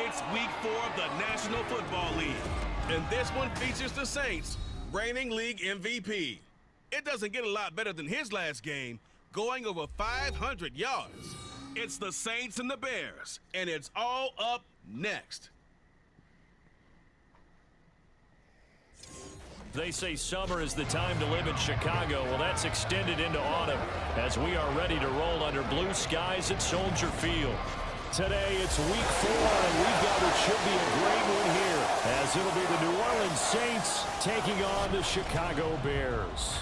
It's Week 4 of the National Football League. And this one features the Saints, reigning league MVP. It doesn't get a lot better than his last game, going over 500 yards. It's the Saints and the Bears, and it's all up next. They say summer is the time to live in Chicago. Well, that's extended into autumn as we are ready to roll under blue skies at Soldier Field. Today, it's Week 4, and we've got what should be a great one here, as it'll be the New Orleans Saints taking on the Chicago Bears.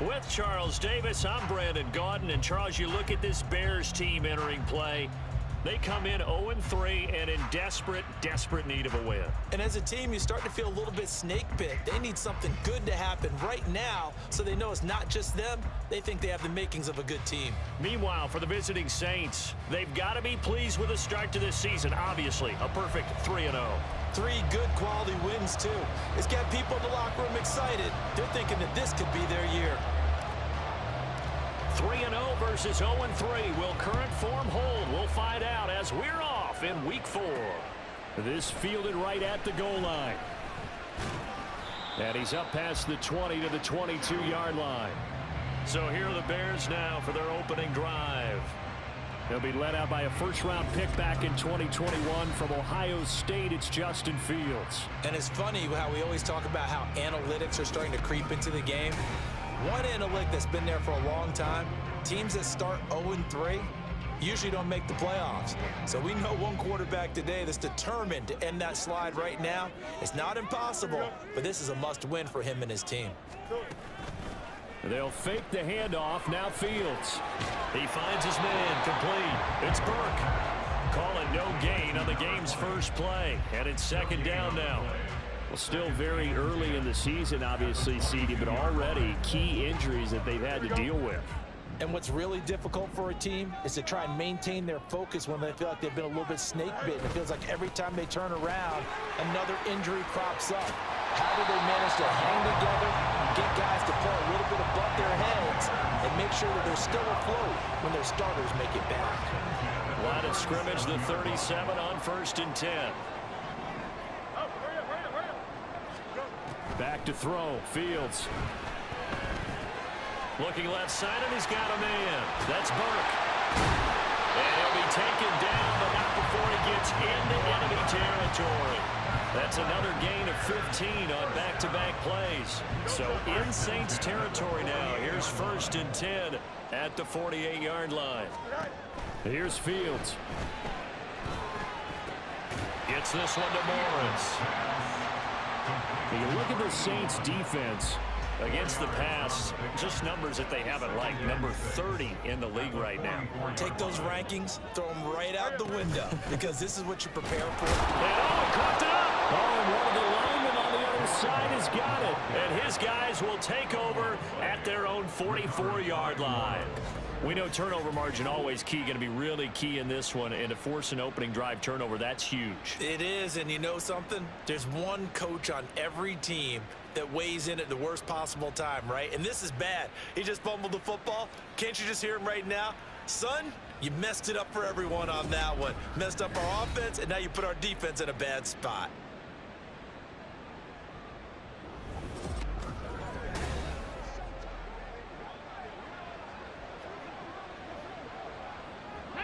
With Charles Davis, I'm Brandon Gaudin. And Charles, you look at this Bears team entering play. They come in 0-3 and in desperate need of a win. And as a team, you start to feel a little bit snake bit. They need something good to happen right now so they know it's not just them. They think they have the makings of a good team. Meanwhile, for the visiting Saints, they've got to be pleased with the start to this season. Obviously, a perfect 3-0. 3 good quality wins, too. It's got people in the locker room excited. They're thinking that this could be their year. 3-0 versus 0-3. Will current form hold? We'll find out as we're off in Week 4. This fielded right at the goal line. And he's up past the 20 to the 22-yard line. So here are the Bears now for their opening drive. They'll be led out by a first-round pick back in 2021 from Ohio State. It's Justin Fields. And it's funny how we always talk about how analytics are starting to creep into the game. One analytic that's been there for a long time, teams that start 0-3 usually don't make the playoffs. So we know one quarterback today that's determined to end that slide right now. It's not impossible, but this is a must-win for him and his team. They'll fake the handoff. Now Fields. He finds his man complete. It's Burke. Calling no gain on the game's first play. And it's second down now. Well, still very early in the season, obviously, CD, but already key injuries that they've had to deal with. And what's really difficult for a team is to try and maintain their focus when they feel like they've been a little bit snake-bitten. It feels like every time they turn around, another injury crops up. How do they manage to hang together, get guys to play a little bit above their heads, and make sure that they're still afloat when their starters make it back? Line of scrimmage, the 37 on 1st and 10. Back to throw. Fields. Looking left side, and he's got a man. That's Burke. And he'll be taken down, but not before he gets into enemy territory. That's another gain of 15 on back-to-back plays. So in Saints territory now. Here's 1st and 10 at the 48-yard line. Here's Fields. Gets this one to Morris. When you look at the Saints defense against the pass, just numbers that they haven't liked. Number 30 in the league right now. Take those rankings, throw them right out the window, because this is what you prepare for. And caught it up. And one of the linemen on the other side has got it. And his guys will take over at their own 44-yard line. We know turnover margin always key, going to be really key in this one, and to force an opening drive turnover, that's huge. It is, and you know something? There's one coach on every team that weighs in at the worst possible time, right? And this is bad. He just fumbled the football. Can't you just hear him right now? Son, you messed it up for everyone on that one. Messed up our offense, and now you put our defense in a bad spot.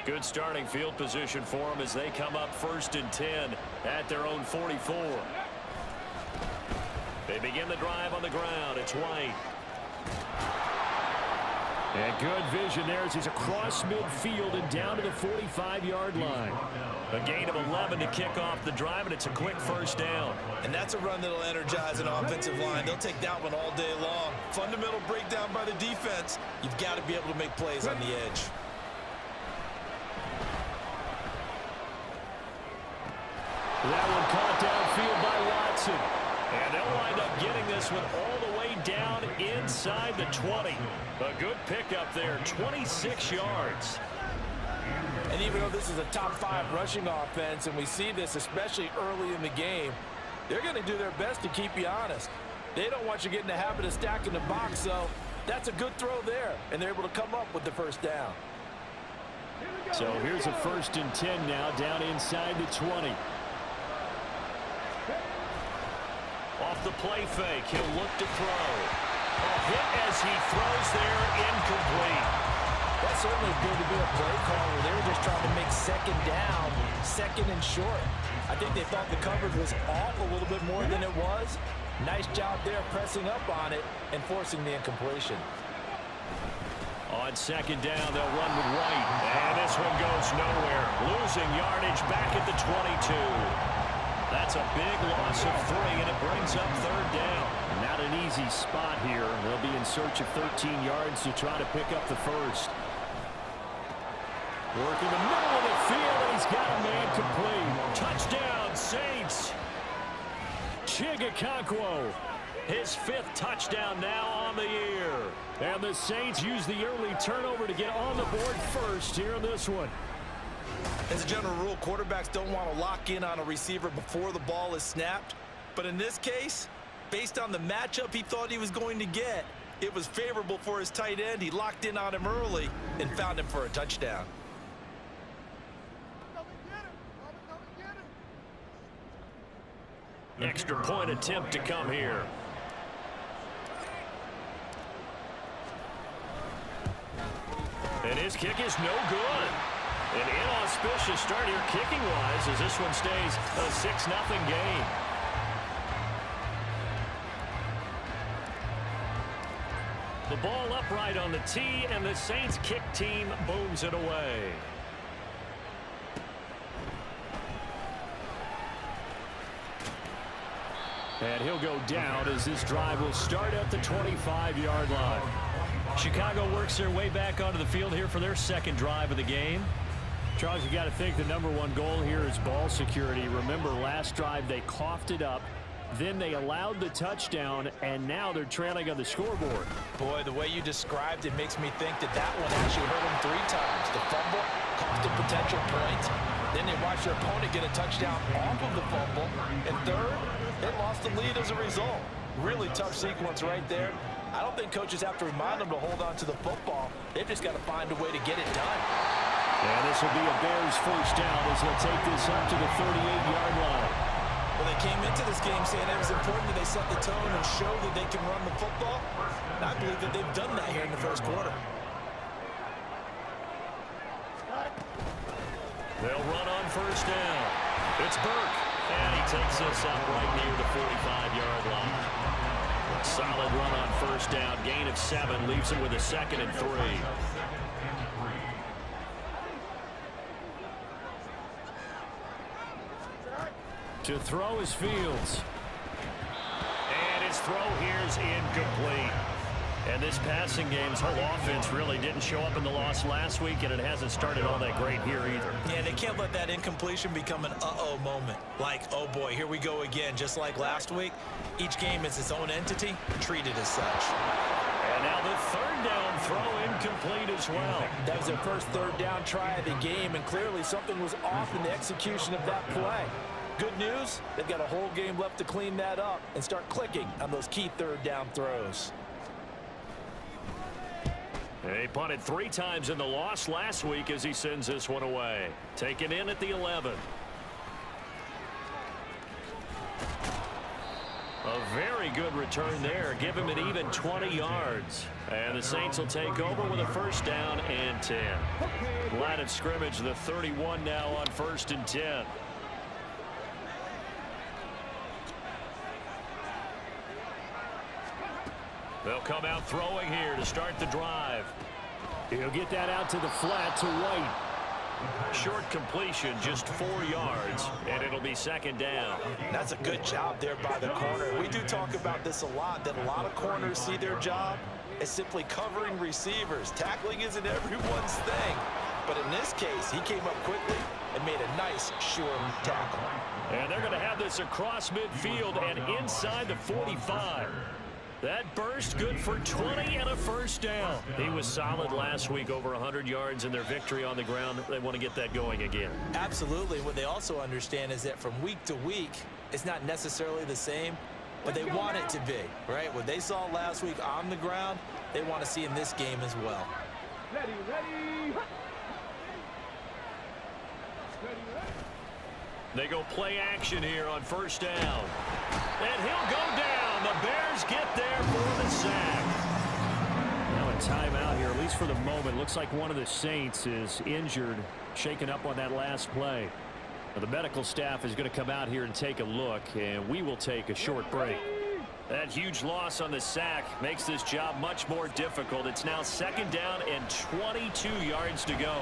Good starting field position for them as they come up 1st and 10 at their own 44. They begin the drive on the ground. It's White. And good vision there as he's across midfield and down to the 45-yard line. A gain of 11 to kick off the drive, and it's a quick first down. And that's a run that'll energize an offensive line. They'll take that one all day long. Fundamental breakdown by the defense. You've got to be able to make plays on the edge. That one caught downfield by Watson. And they'll wind up getting this one all the way down inside the 20. A good pickup there, 26 yards. And even though this is a top 5 rushing offense, and we see this especially early in the game, they're going to do their best to keep you honest. They don't want you getting the habit of stacking the box, so that's a good throw there. And they're able to come up with the first down. Here we go. So here's a 1st and 10 now, down inside the 20. Off the play fake, he'll look to throw. A hit as he throws there, incomplete. That certainly appeared to be a play call where they were just trying to make 2nd down, 2nd and short. I think they thought the coverage was off a little bit more than it was. Nice job there pressing up on it and forcing the incompletion. On 2nd down, they'll run with White. And this one goes nowhere. Losing yardage back at the 22. That's a big loss of 3, and it brings up 3rd down. Not an easy spot here. They'll be in search of 13 yards to try to pick up the 1st. Work in the middle of the field, and he's got a man complete. Touchdown, Saints. Chigakonkwo. His 5th touchdown now on the year. And the Saints use the early turnover to get on the board first here in this one. As a general rule, quarterbacks don't want to lock in on a receiver before the ball is snapped. But in this case, based on the matchup he thought he was going to get, it was favorable for his tight end. He locked in on him early and found him for a touchdown. Extra point attempt to come here. And his kick is no good. An inauspicious start here kicking-wise as this one stays a 6-0 game. The ball upright on the tee, and the Saints kick team booms it away. And he'll go down as this drive will start at the 25-yard line. Chicago works their way back onto the field here for their 2nd drive of the game. Charles, you got to think the #1 goal here is ball security. Remember, last drive they coughed it up. Then they allowed the touchdown, and now they're trailing on the scoreboard. Boy, the way you described it makes me think that that one actually hurt them 3 times. The fumble cost a potential point. Then they watched their opponent get a touchdown off of the fumble. And 3rd, they lost the lead as a result. Really tough sequence right there. I don't think coaches have to remind them to hold on to the football. They've just got to find a way to get it done. And this will be a Bears 1st down as they'll take this up to the 38-yard line. Well, they came into this game saying it was important that they set the tone and show that they can run the football. And I believe that they've done that here in the 1st quarter. They'll run on 1st down. It's Burke. And he takes this up right near the 45-yard line. Solid run on 1st down. Gain of 7 leaves him with a 2nd and 3. To throw is Fields. And his throw here's incomplete. And this passing game's whole offense really didn't show up in the loss last week, and it hasn't started all that great here either. Yeah, they can't let that incompletion become an uh-oh moment. Like, oh boy, here we go again. Just like last week, each game is its own entity, treated as such. And now the 3rd down throw incomplete as well. That was their first 3rd down try of the game, and clearly something was off in the execution of that play. Good news, they've got a whole game left to clean that up and start clicking on those key 3rd down throws. He punted 3 times in the loss last week as he sends this one away. Taken in at the 11. A very good return there. Give him an even 20 yards. And the Saints will take over with a 1st down and 10. Line of scrimmage, the 31 now on 1st and 10. They'll come out throwing here to start the drive. He'll get that out to the flat to White. Short completion, just 4 yards, and it'll be 2nd down. That's a good job there by the corner. We do talk about this a lot, that a lot of corners see their job as simply covering receivers. Tackling isn't everyone's thing. But in this case, he came up quickly and made a nice, sure tackle. And they're going to have this across midfield and inside the 45. That burst good for 20 and a 1st down. He was solid last week, over 100 yards in their victory on the ground. They want to get that going again. Absolutely. What they also understand is that from week to week, it's not necessarily the same, but they want it to be, right? What they saw last week on the ground, they want to see in this game as well. Ready. They go play action here on first down. And he'll go down. The Bears get there for the sack. Now a timeout here, at least for the moment. Looks like one of the Saints is injured, shaken up on that last play. Now, the medical staff is going to come out here and take a look, and we will take a short break. That huge loss on the sack makes this job much more difficult. It's now second down and 22 yards to go.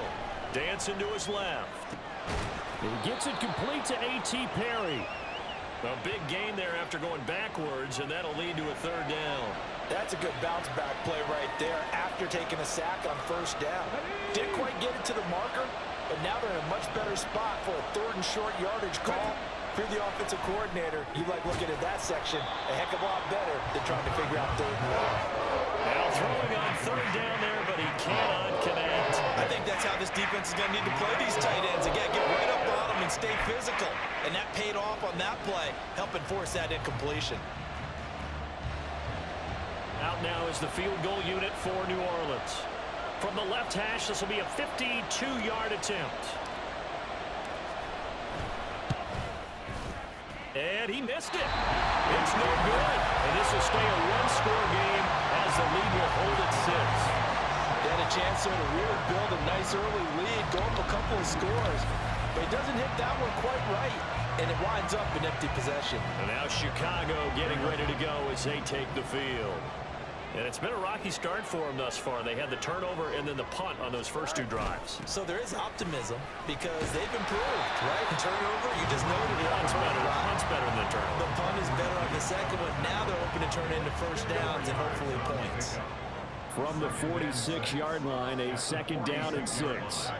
Dancing to his left. He gets it complete to A.T. Perry. A big gain there after going backwards, and that'll lead to a third down. That's a good bounce-back play right there after taking a sack on first down. Didn't quite get it to the marker, but now they're in a much better spot for a third and short yardage call. If you're the offensive coordinator, you like looking at that section a heck of a lot better than trying to figure out third and long. Now throwing on third down there, but he cannot connect. I think that's how this defense is going to need to play these tight ends. Again, get right up on them and stay physical. And that paid off on that play, helping force that incompletion. Out now is the field goal unit for New Orleans. From the left hash, this will be a 52-yard attempt. And he missed it. It's no good. And this will stay a one-score game as the lead will hold at 6. They had a chance there to really build a nice early lead, go up a couple of scores. But he doesn't hit that one quite right, and it winds up an empty possession. And now Chicago getting ready to go as they take the field. And it's been a rocky start for them thus far. They had the turnover and then the punt on those first two drives. So there is optimism because they've improved, right? Turnover, you just noted it. Punt's better than the turnover. The punt is better on the second one. Now they're hoping to turn into first downs and hopefully points. From the 46-yard line, a second down and 6.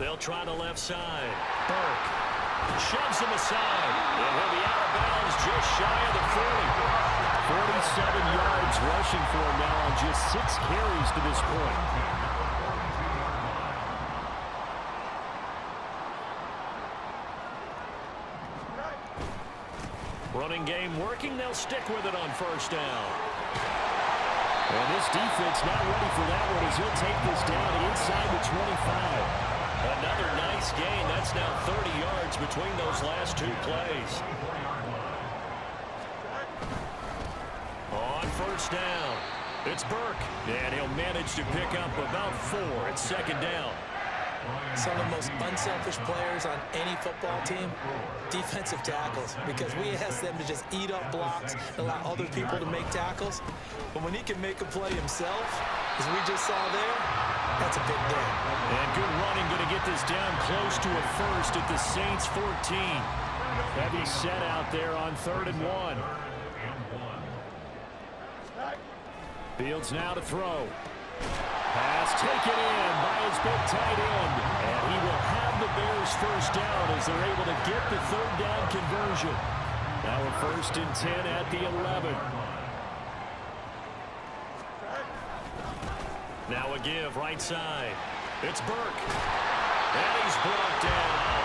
They'll try the left side. Burke shoves him aside. And he'll be out of bounds just shy of the 40. 47 yards rushing for him now on just 6 carries to this point. Running game working. They'll stick with it on first down. And this defense not ready for that one as he'll take this down inside the 25. Another nice gain. That's now 30 yards between those last two plays. On first down, it's Burke. And he'll manage to pick up about 4 at second down. Some of the most unselfish players on any football team, defensive tackles, because we ask them to just eat up blocks and allow other people to make tackles. But when he can make a play himself, as we just saw there, that's a big day. And good running, going to get this down close to a first at the Saints 14. Heavy set out there on 3rd and 1. Fields now to throw. Pass taken in by his big tight end. And he will have the Bears first down as they're able to get the 3rd down conversion. Now a 1st and 10 at the 11. Now a give right side. It's Burke. And he's brought down.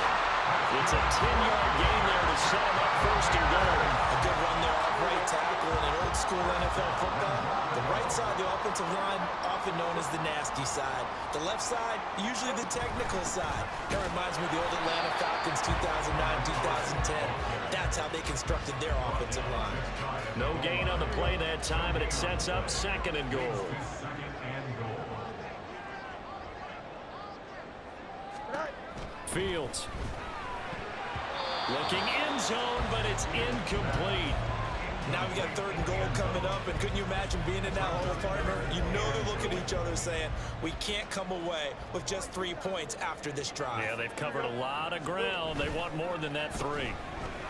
It's a 10-yard gain there to set him up 1st and goal. A good run there off right tackle in an old school NFL football. The right side of the offensive line, often known as the nasty side. The left side, usually the technical side. That reminds me of the old Atlanta Falcons 2009-2010. That's how they constructed their offensive line. No gain on the play that time, and it sets up 2nd and goal. Fields. Looking end zone, but it's incomplete. Now we got 3rd and goal coming up, and couldn't you imagine being in that hole, partner? You know they're looking at each other saying, we can't come away with just 3 points after this drive. Yeah, they've covered a lot of ground. They want more than that 3.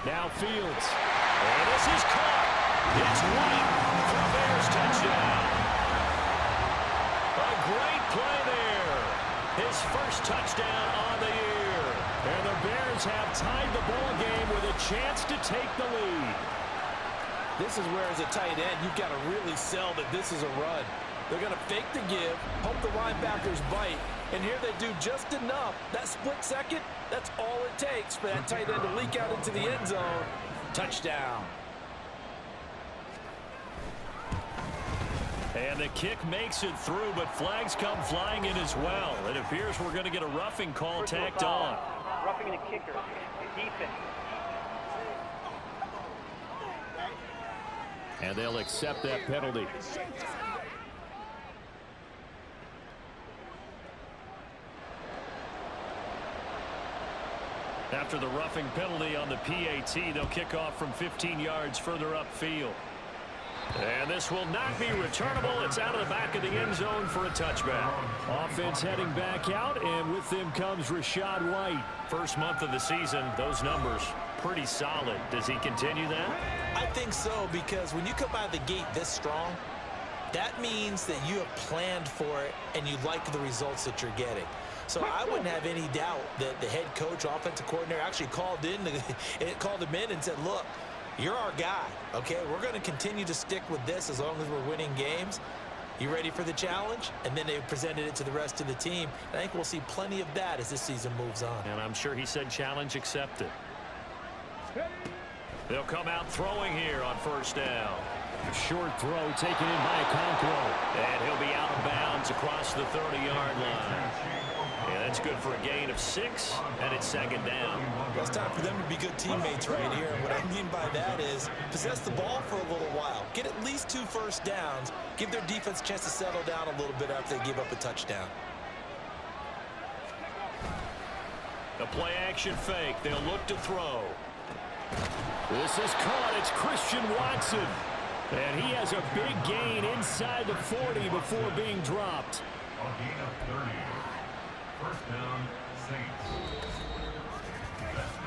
Now Fields. And this is caught. It's White for a Bears touchdown. A great play there. His first touchdown on the year. And the Bears have tied the ball game with a chance to take the lead. This is where, as a tight end, you've got to really sell that this is a run. They're going to fake the give, hope the linebackers bite, and here they do just enough. That split second, that's all it takes for that tight end to leak out into the end zone. Touchdown. And the kick makes it through, but flags come flying in as well. It appears we're going to get a roughing call tacked on. Roughing the kicker. Defense. And they'll accept that penalty. After the roughing penalty on the PAT, they'll kick off from 15 yards further upfield. And this will not be returnable. It's out of the back of the end zone for a touchback. Offense heading back out, and with them comes Rachaad White. First month of the season, those numbers pretty solid. Does he continue that? I think so, because when you come out of the gate this strong, that means that you have planned for it and you like the results that you're getting. So I wouldn't have any doubt that the head coach, offensive coordinator, actually called him in and said, look, you're our guy, okay? We're going to continue to stick with this as long as we're winning games. You ready for the challenge? And then they presented it to the rest of the team. I think we'll see plenty of that as this season moves on. And I'm sure he said challenge accepted. They'll come out throwing here on first down. A short throw taken in by Okonkwo. And he'll be out of bounds across the 30-yard line. Yeah, that's good for a gain of 6, and it's second down. Well, it's time for them to be good teammates right here. And what I mean by that is possess the ball for a little while. Get at least 2 first downs. Give their defense a chance to settle down a little bit after they give up a touchdown. The play-action fake. They'll look to throw. This is caught. It's Christian Watson. And he has a big gain inside the 40 before being dropped. A gain of 30. First down, Saints.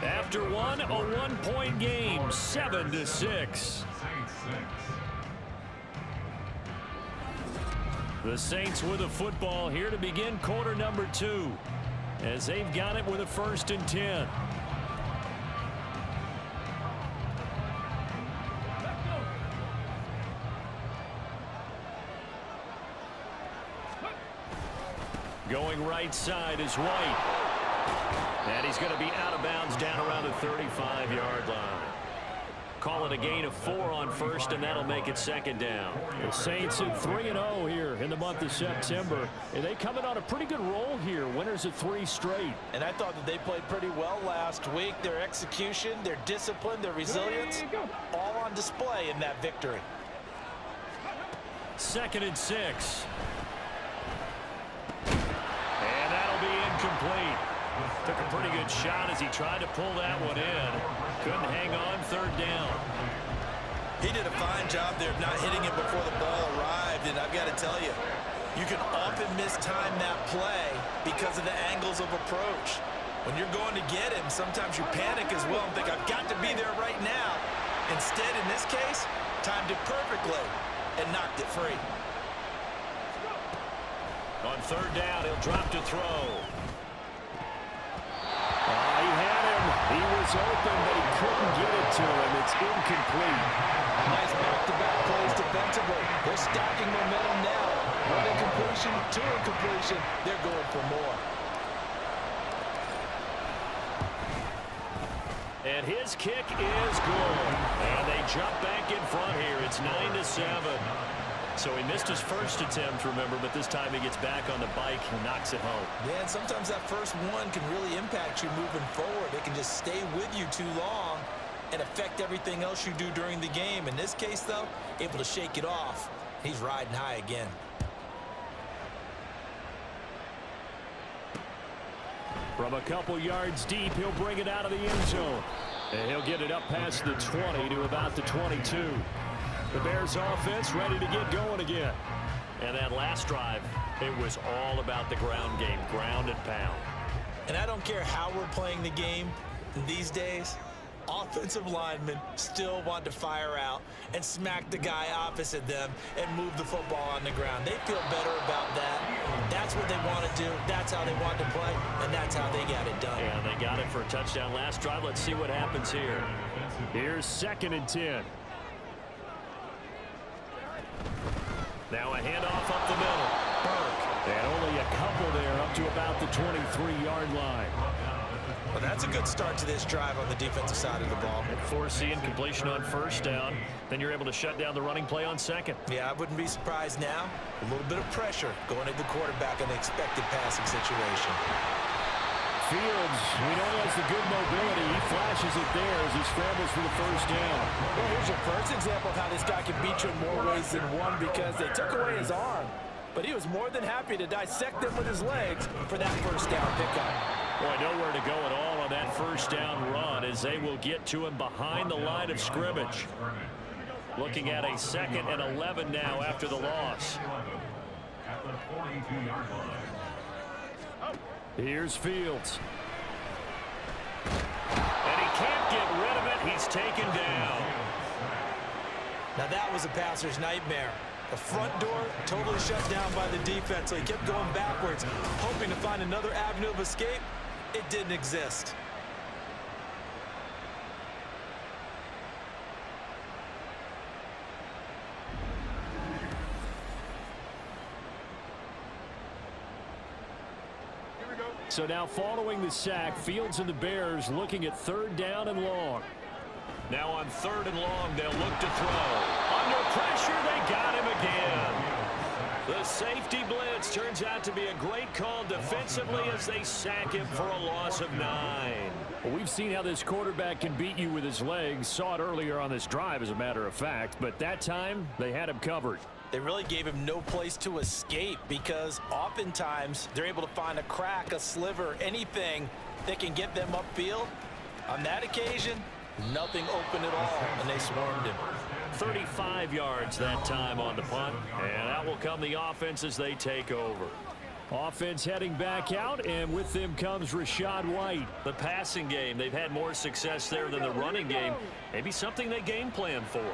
After one, a 1-point game, 7-6. Saints 6. The Saints with a football here to begin quarter number 2, as they've got it with a 1st and 10. Going right side is White. And he's going to be out of bounds down around the 35-yard line. Call it a gain of 4 on first, and that'll make it second down. The Saints at 3-0 here in the month of September. And they come in on a pretty good roll here. Winners of 3 straight. And I thought that they played pretty well last week. Their execution, their discipline, their resilience, all on display in that victory. 2nd and 6. And that'll be incomplete. Took a pretty good shot as he tried to pull that one in. Couldn't hang on, 3rd down. He did a fine job there of not hitting it before the ball arrived, and I've got to tell you, you can often mistime that play because of the angles of approach. When you're going to get him, sometimes you panic as well and think, I've got to be there right now. Instead, in this case, timed it perfectly and knocked it free. On 3rd down, he'll drop to throw. He had him. He was open, but he couldn't get it to him. It's incomplete. Nice back-to-back plays defensively. They're stacking momentum now. 1 incompletion, 2 incompletion. They're going for more. And his kick is good. And they jump back in front here. It's 9-7. So he missed his first attempt, remember, but this time he gets back on the bike and knocks it home. Yeah, and sometimes that first one can really impact you moving forward. It can just stay with you too long and affect everything else you do during the game. In this case, though, able to shake it off. He's riding high again. From a couple yards deep, he'll bring it out of the end zone. And he'll get it up past the 20 to about the 22. The Bears offense ready to get going again. And that last drive, it was all about the ground game, ground and pound. And I don't care how we're playing the game these days, offensive linemen still want to fire out and smack the guy opposite them and move the football on the ground. They feel better about that. That's what they want to do. That's how they want to play, and that's how they got it done. Yeah, they got it for a touchdown last drive. Let's see what happens here. Here's 2nd and 10. Now a handoff up the middle. Burke. And only a couple there up to about the 23-yard line. Well, that's a good start to this drive on the defensive side of the ball. Foreseeing completion on 1st down. Then you're able to shut down the running play on 2nd. Yeah, I wouldn't be surprised now. A little bit of pressure going at the quarterback in the expected passing situation. Fields, we know he has the good mobility. He flashes it there as he scrambles for the first down. Well, here's your first example of how this guy can beat you in more ways than one because they took away his arm. But he was more than happy to dissect them with his legs for that first down pickup. Boy, nowhere to go at all on that first down run as they will get to him behind the line of scrimmage. Looking at a 2nd and 11 now after the loss. At the 42-yard line. Here's Fields. And he can't get rid of it. He's taken down. Now that was a passer's nightmare. The front door totally shut down by the defense, so he kept going backwards, hoping to find another avenue of escape. It didn't exist. So now following the sack, Fields and the Bears looking at 3rd down and long. Now on 3rd and long, they'll look to throw. Under pressure, they got him again. The safety blitz turns out to be a great call defensively as they sack him for a loss of 9. Well, we've seen how this quarterback can beat you with his legs. Saw it earlier on this drive, as a matter of fact. But that time, they had him covered. They really gave him no place to escape because oftentimes they're able to find a crack, a sliver, anything that can get them upfield. On that occasion, nothing open at all, and they swarmed him. 35 yards that time on the punt, and out will come the offense as they take over. Offense heading back out, and with them comes Rachaad White. The passing game, they've had more success there than the running game. Maybe something they game plan for.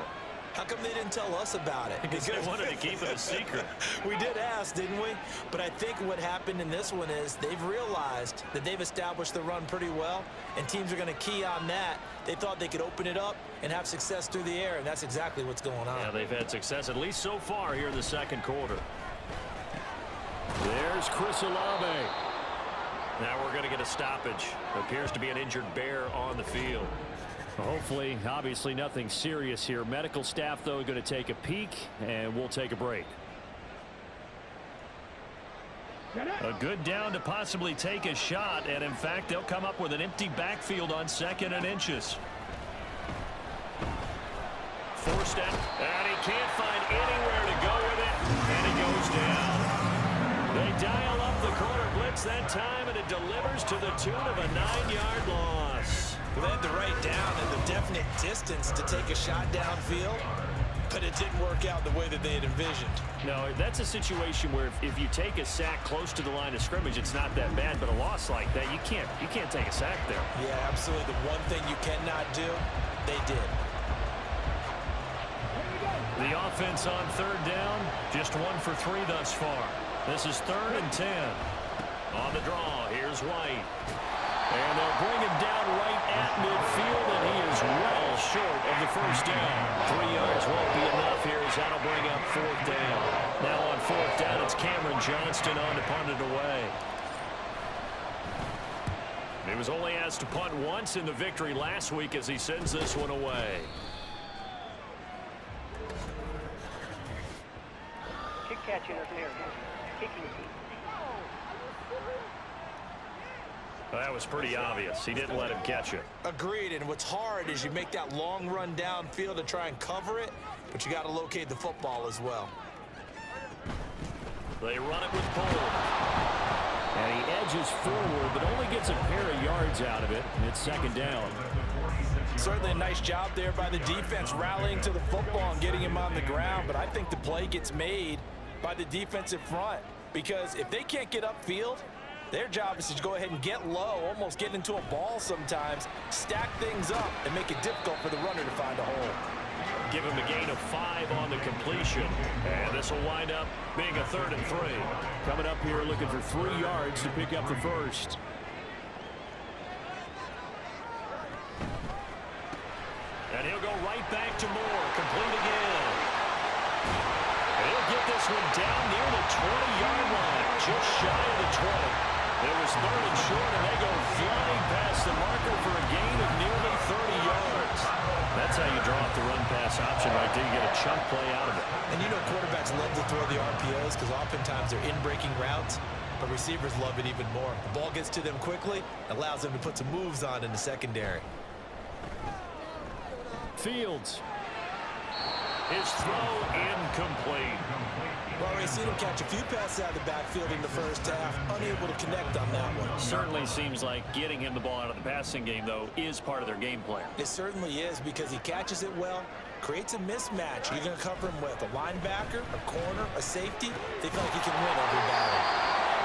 How come they didn't tell us about it? Because they wanted to keep it a secret. We did ask, didn't we? But I think what happened in this one is they've realized that they've established the run pretty well, and teams are going to key on that. They thought they could open it up and have success through the air, and that's exactly what's going on. Yeah, they've had success, at least so far here in the 2nd quarter. There's Chris Olave. Now we're going to get a stoppage. Appears to be an injured Bear on the field. Hopefully, obviously nothing serious here. Medical staff, though, going to take a peek, and we'll take a break. A good down to possibly take a shot, and in fact, they'll come up with an empty backfield on 2nd and inches. Forced out, and he can't find anywhere to go with it, and he goes down. They dial up the corner blitz that time, and it delivers to the tune of a 9-yard loss. They had the right down and the definite distance to take a shot downfield, but it didn't work out the way that they had envisioned. No, that's a situation where if you take a sack close to the line of scrimmage, it's not that bad, but a loss like that, you can't take a sack there. Yeah, absolutely. The one thing you cannot do, they did. The offense on 3rd down, just 1 for 3 thus far. This is 3rd and 10. On the draw, here's White. And they'll bring him down right at midfield, and he is well short of the first down. 3 yards won't be enough here as that'll bring up 4th down. Now on 4th down, it's Cameron Johnston on to punt it away. He was only asked to punt once in the victory last week as he sends this one away. Kick catch interference. Kicking team. That was pretty obvious. He didn't let him catch it. Agreed, and what's hard is you make that long run downfield to try and cover it, but you got to locate the football as well. They run it with Pollard. And he edges forward, but only gets a pair of yards out of it, and it's 2nd down. Certainly a nice job there by the defense rallying to the football and getting him on the ground, but I think the play gets made by the defensive front because if they can't get upfield, their job is to go ahead and get low, almost get into a ball sometimes, stack things up, and make it difficult for the runner to find a hole. Give him a gain of 5 on the completion. And this will wind up being a 3rd and 3. Coming up here looking for 3 yards to pick up the first. And he'll go right back to Moore. Complete again. And he'll get this one down near the 20-yard line. Just shy of the 20. It was 3rd and short, and they go flying past the marker for a gain of nearly 30 yards. That's how you draw up the run-pass option right there. You get a chunk play out of it. And you know quarterbacks love to throw the RPOs because oftentimes they're in-breaking routes. but receivers love it even more. The ball gets to them quickly, allows them to put some moves on in the secondary. Fields. His throw incomplete. Well, we've seen him catch a few passes out of the backfield in the first half, unable to connect on that one. Certainly seems like getting him the ball out of the passing game, though, is part of their game plan. It certainly is, because he catches it well, creates a mismatch. You're going to cover him with a linebacker, a corner, a safety. They feel like he can win every battle.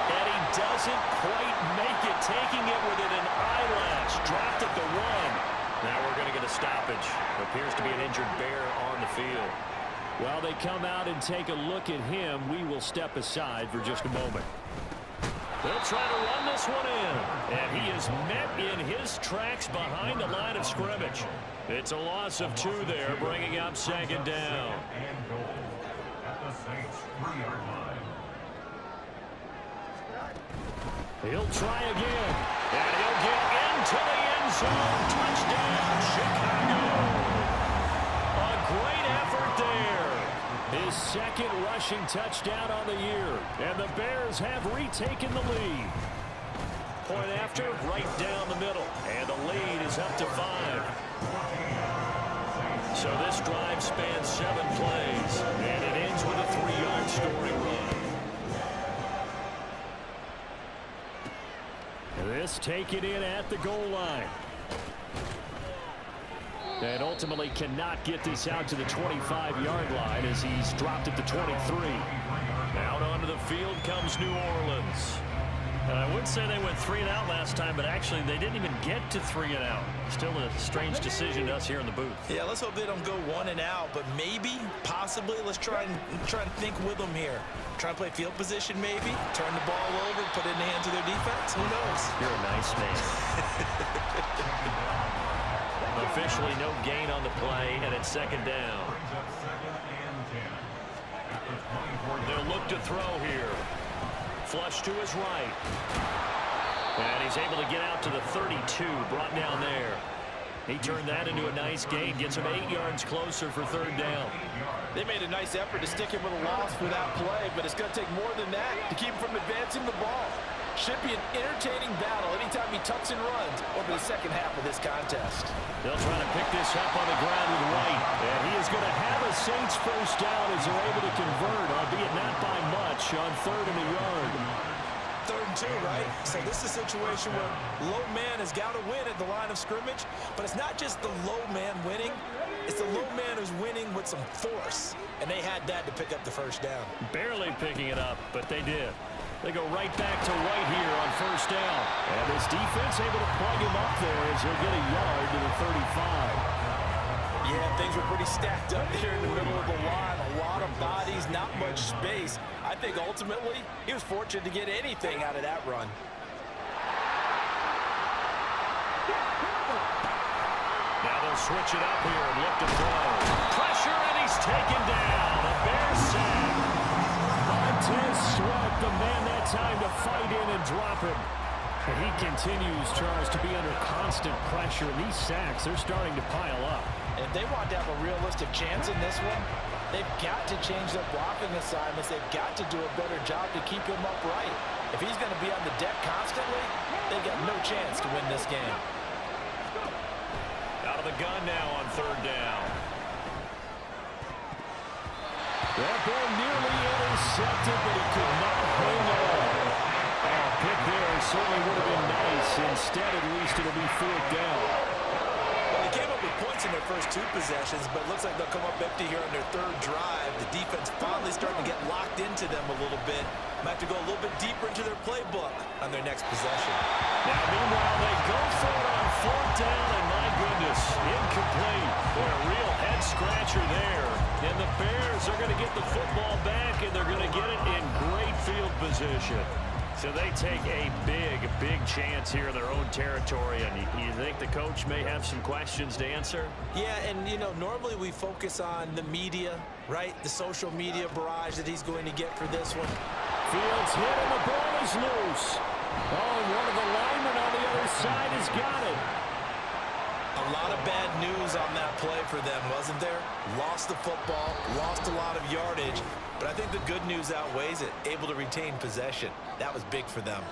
And he doesn't quite make it, taking it within an eyelash. Dropped at the 1. Now we're going to get a stoppage. Appears to be an injured Bear on the field. While they come out and take a look at him, we will step aside for just a moment. They'll try to run this one in. And he is met in his tracks behind the line of scrimmage. It's a loss of 2 there, bringing up 2nd down. And goal at the Saints 3-yard line. He'll try again. And he'll get into the end zone. Touchdown, Chicago. A great effort there. His 2nd rushing touchdown on the year. And the Bears have retaken the lead. Point after, right down the middle. And the lead is up to 5. So this drive spans 7 plays. And it ends with a 3-yard scoring run. This taken in at the goal line. And ultimately cannot get this out to the 25-yard line as he's dropped at the 23. Out onto the field comes New Orleans. And I would say they went 3 and out last time, but actually they didn't even get to 3 and out. Still a strange decision to us here in the booth. Yeah, let's hope they don't go 1 and out, but maybe, possibly, let's try and think with them here. Try and play field position maybe, turn the ball over, put it in the hands of their defense. Who knows? You're a nice man. Officially no gain on the play, and it's 2nd down. Brings up 2nd and 10. At the 24. They'll look to throw here. Flush to his right. And he's able to get out to the 32, brought down there. He turned that into a nice gain, gets him 8 yards closer for 3rd down. They made a nice effort to stick him with a loss for that play, but it's going to take more than that to keep him from advancing the ball. Should be an entertaining battle anytime he tucks and runs over the 2nd half of this contest. They'll try to pick this up on the ground with White. And he is going to have a Saints 1st down as they're able to convert, albeit not by much, on 3rd and a yard. 3rd and 2, right? So this is a situation where low man has got to win at the line of scrimmage, but it's not just the low man winning. It's the low man who's winning with some force, and they had that to pick up the 1st down. Barely picking it up, but they did. They go right back to White here on 1st down. And this defense able to plug him up there as he'll get a yard to the 35. Yeah, things were pretty stacked up there in the middle of the line. A lot of bodies, not much space. I think ultimately he was fortunate to get anything out of that run. Now they'll switch it up here and look to throw. Pressure, and he's taken down. A Bears sack. Montez Sweat, the man that time to fight in and drop him. And he continues, Charles, to be under constant pressure. And these sacks, they're starting to pile up. If they want to have a realistic chance in this one, they've got to change their blocking assignments. They've got to do a better job to keep him upright. If he's going to be on the deck constantly, they've got no chance to win this game. Out of the gun now on 3rd down. That ball nearly intercepted, but he could not hang on. Oh, pick there certainly would have been nice. Instead, at least it'll be 4th down. Well, they came up with points in their first 2 possessions, but it looks like they'll come up empty here on their 3rd drive. The defense finally starting to get locked into them a little bit. Might have to go a little bit deeper into their playbook on their next possession. Now, meanwhile, they go for it on 4th down, and my goodness, incomplete. Boy, a real head-scratcher there. And the Bears are going to get the football back, and they're going to get it in great field position. So they take a big chance here in their own territory. And you think the coach may have some questions to answer? Yeah, and, you know, normally we focus on the media, right? The social media barrage that he's going to get for this one. Fields hit, and the ball is loose. Oh, and one of the linemen on the other side has got it. A lot of bad news on that play for them, wasn't there? Lost the football, lost a lot of yardage, But I think the good news outweighs it. Able to retain possession. That was big for them.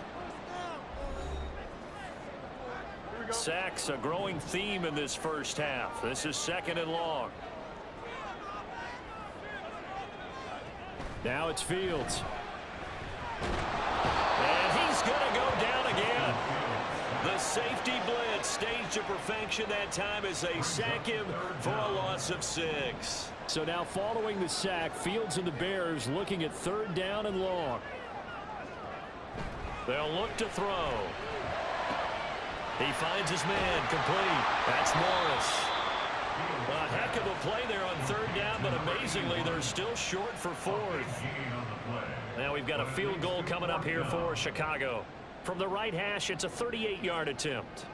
Sacks, a growing theme in this first half. This is 2nd and long. Now it's Fields. And he's going to go down again. The safety blitz staged to perfection that time as they sack him for a loss of 6. So now following the sack, Fields and the Bears looking at 3rd down and long. They'll look to throw. He finds his man complete. That's Morris. A heck of a play there on 3rd down, but amazingly they're still short for 4th. Now we've got a field goal coming up here for Chicago. From the right hash, it's a 38-yard attempt.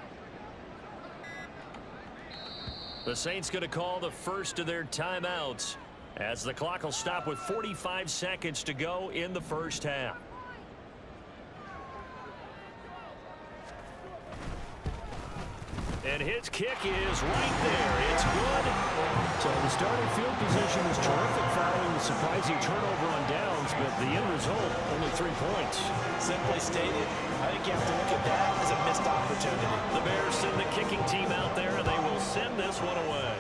The Saints going to call the first of their timeouts as the clock will stop with 45 seconds to go in the first half. And his kick is right there. It's good. So the starting field position was terrific following the surprising turnover on downs, but the end result, only 3 points. Simply stated, I think you have to look at that as a missed opportunity. The Bears send the kicking team out there, and they will send this one away.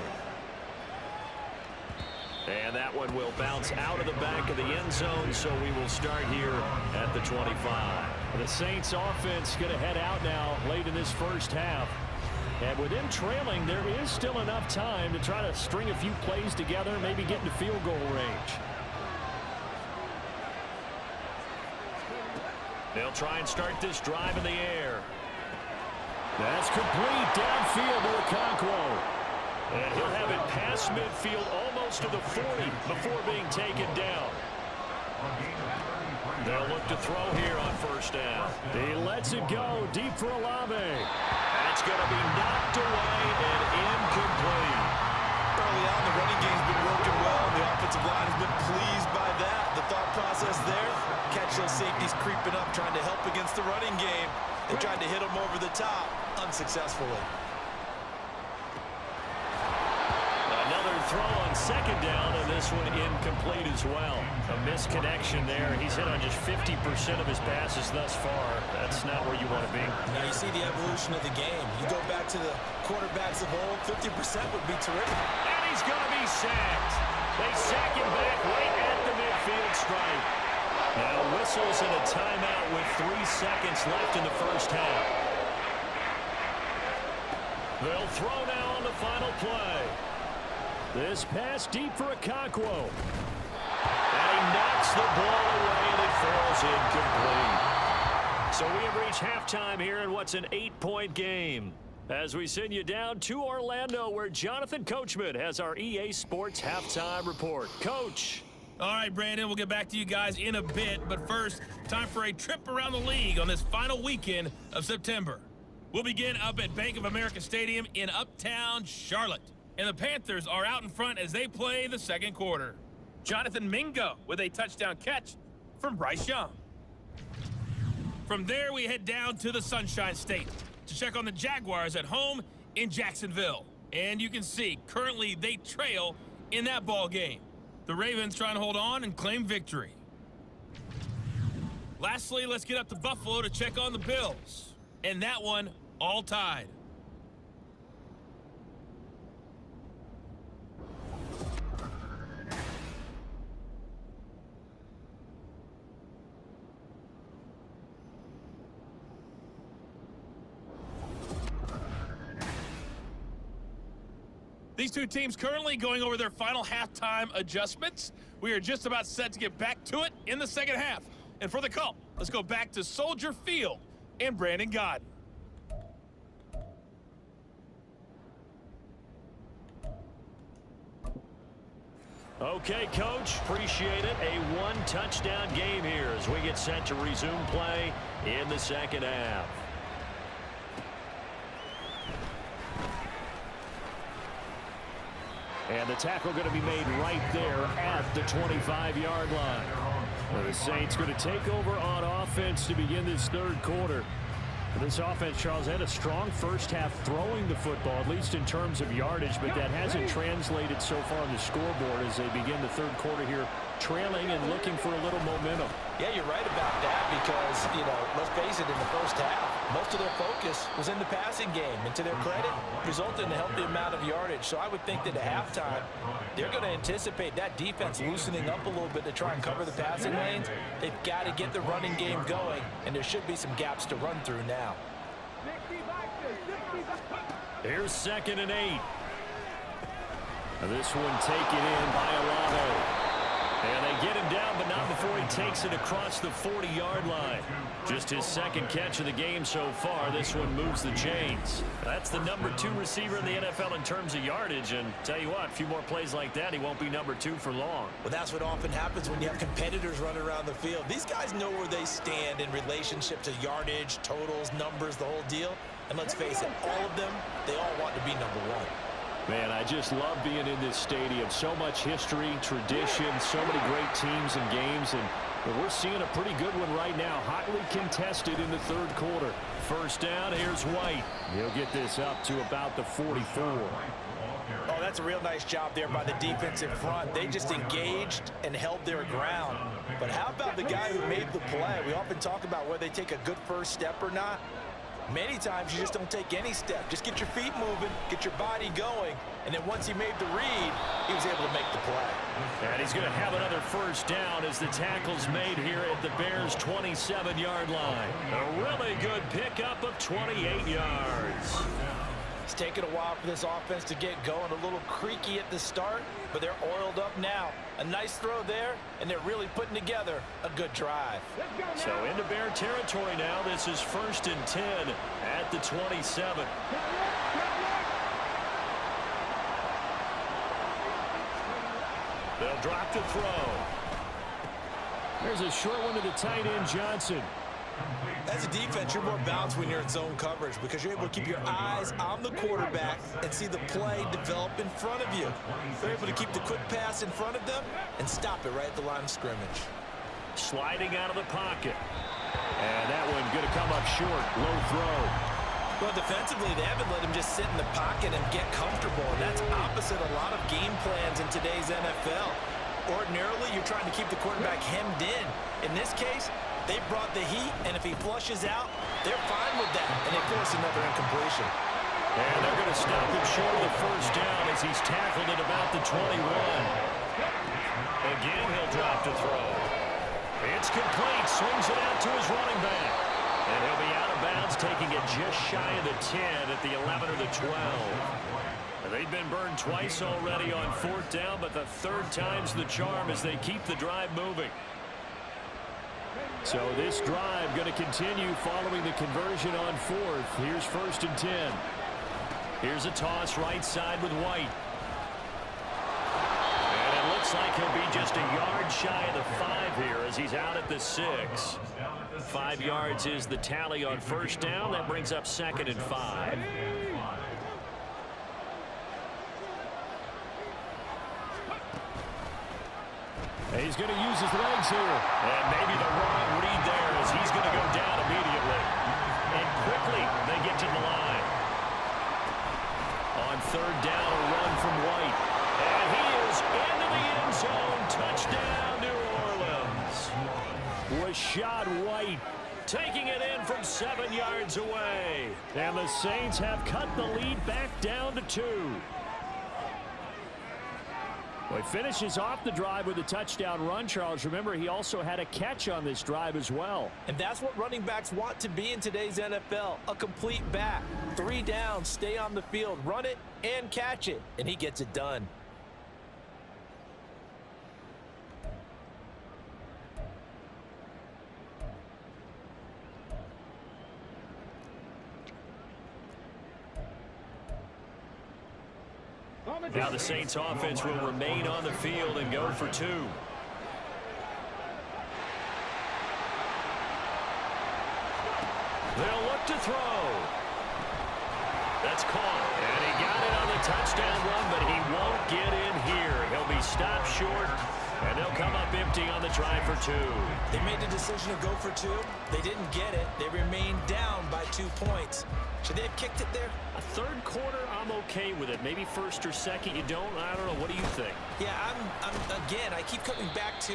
And that one will bounce out of the back of the end zone, so we will start here at the 25. The Saints offense going to head out now late in this first half. And with them trailing, there is still enough time to try to string a few plays together, maybe get into field goal range. They'll try and start this drive in the air. That's complete downfield to Okonkwo. And he'll have it past midfield almost to the 40 before being taken down. They'll look to throw here on 1st down. He lets it go deep for Olave. That's going to be knocked away and incomplete. Early on, the running game's been working well, and the offensive line has been pleased by that. The thought process there, catch those safeties creeping up, trying to help against the running game. They tried to hit them over the top, unsuccessfully. Another throw on 2nd down, and this one incomplete as well. A misconnection there. He's hit on just 50% of his passes thus far. That's not where you want to be. Now you see the evolution of the game. You go back to the quarterbacks of old, 50% would be terrific. And he's going to be sacked. They sack him back right at the midfield stripe. Now whistles and a timeout with 3 seconds left in the first half. They'll throw now on the final play. This pass deep for Okonkwo. And he knocks the ball away and it falls incomplete. So we have reached halftime here in what's an 8-point game. As we send you down to Orlando, where Jonathan Coachman has our EA Sports halftime report. Coach. All right, Brandon, we'll get back to you guys in a bit. But first, time for a trip around the league on this final weekend of September. We'll begin up at Bank of America Stadium in Uptown Charlotte. And the Panthers are out in front as they play the 2nd quarter. Jonathan Mingo with a touchdown catch from Bryce Young. From there, we head down to the Sunshine State to check on the Jaguars at home in Jacksonville. And you can see, currently they trail in that ball game. The Ravens trying to hold on and claim victory. Lastly, let's get up to Buffalo to check on the Bills. And that one all tied. These two teams currently going over their final halftime adjustments. We are just about set to get back to it in the 2nd half. And for the call, let's go back to Soldier Field and Brandon Gaudin. Okay, Coach, appreciate it. A 1-touchdown game here as we get set to resume play in the 2nd half. And the tackle going to be made right there at the 25-yard line. The Saints going to take over on offense to begin this 3rd quarter. This offense, Charles, had a strong first half throwing the football, at least in terms of yardage, but that hasn't translated so far on the scoreboard as they begin the third quarter here, trailing and looking for a little momentum. Yeah, you're right about that because, let's face it, in the first half, most of their focus was in the passing game. And to their credit, resulted in a healthy amount of yardage. So I would think that at halftime, they're going to anticipate that defense loosening up a little bit to try and cover the passing lanes. They've got to get the running game going, and there should be some gaps to run through now. Here's 2nd and 8. This one taken in by Alano. And they get him down, but not before he takes it across the 40-yard line. Just his second catch of the game so far. This one moves the chains. That's the number 2 receiver in the NFL in terms of yardage. And tell you what, a few more plays like that, he won't be number 2 for long. Well, that's what often happens when you have competitors running around the field. These guys know where they stand in relationship to yardage, totals, numbers, the whole deal. And let's face it, all of them, they all want to be number 1. Man, I just love being in this stadium. So much history, tradition, so many great teams and games, and we're seeing a pretty good one right now. Hotly contested in the third quarter. First down, here's White. He'll get this up to about the 44. Oh, that's a real nice job there by the defensive front. They just engaged and held their ground. But how about the guy who made the play? We often talk about whether they take a good first step or not. Many times you just don't take any step. Just get your feet moving, get your body going, and then once he made the read, he was able to make the play. And he's going to have another first down as the tackle's made here at the Bears' 27-yard line. A really good pickup of 28 yards. It's taken a while for this offense to get going. A little creaky at the start, but they're oiled up now. A nice throw there, and they're really putting together a good drive. So into Bear territory now. This is 1st and 10 at the 27. They'll drop the throw. There's a short one to the tight end, Johnson. As a defense, you're more balanced when you're in zone coverage because you're able to keep your eyes on the quarterback and see the play develop in front of you. They're able to keep the quick pass in front of them and stop it right at the line of scrimmage. Sliding out of the pocket. And that one going to come up short. Low throw. Well, defensively, they haven't let him just sit in the pocket and get comfortable, and that's opposite a lot of game plans in today's NFL. Ordinarily, you're trying to keep the quarterback hemmed in. In this case, they brought the heat, and if he flushes out, they're fine with that, and they force another incompletion. And they're going to stop him short of the first down as he's tackled at about the 21. Again, he'll drop to throw. It's complete. Swings it out to his running back. And he'll be out of bounds, taking it just shy of the 10 at the 11 or the 12. They've been burned twice already on 4th down, but the 3rd time's the charm as they keep the drive moving. So this drive going to continue following the conversion on 4th. Here's 1st and 10. Here's a toss right side with White. And it looks like he'll be just a yard shy of the 5 here as he's out at the 6. 5 yards is the tally on 1st down. That brings up 2nd and 5. He's going to use his legs here. And maybe the wrong read there as he's going to go down immediately. And quickly they get to the line. On 3rd down, a run from White. And he is into the end zone. Touchdown, New Orleans. Rashad White taking it in from 7 yards away. And the Saints have cut the lead back down to 2. Well, he finishes off the drive with a touchdown run, Charles. Remember, he also had a catch on this drive as well. And that's what running backs want to be in today's NFL, a complete back. 3 downs, stay on the field, run it, and catch it. And he gets it done. Now the Saints offense will remain on the field and go for 2. They'll look to throw. That's caught. And he got it on the touchdown run, but he won't get in here. He'll be stopped short And they'll come up empty on the try for 2. They made the decision to go for 2. They didn't get it. They remained down by 2 points. Should they have kicked it there? A third quarter, I'm okay with it. Maybe first or second, you don't. I don't know. What do you think? Yeah, again, I keep coming back to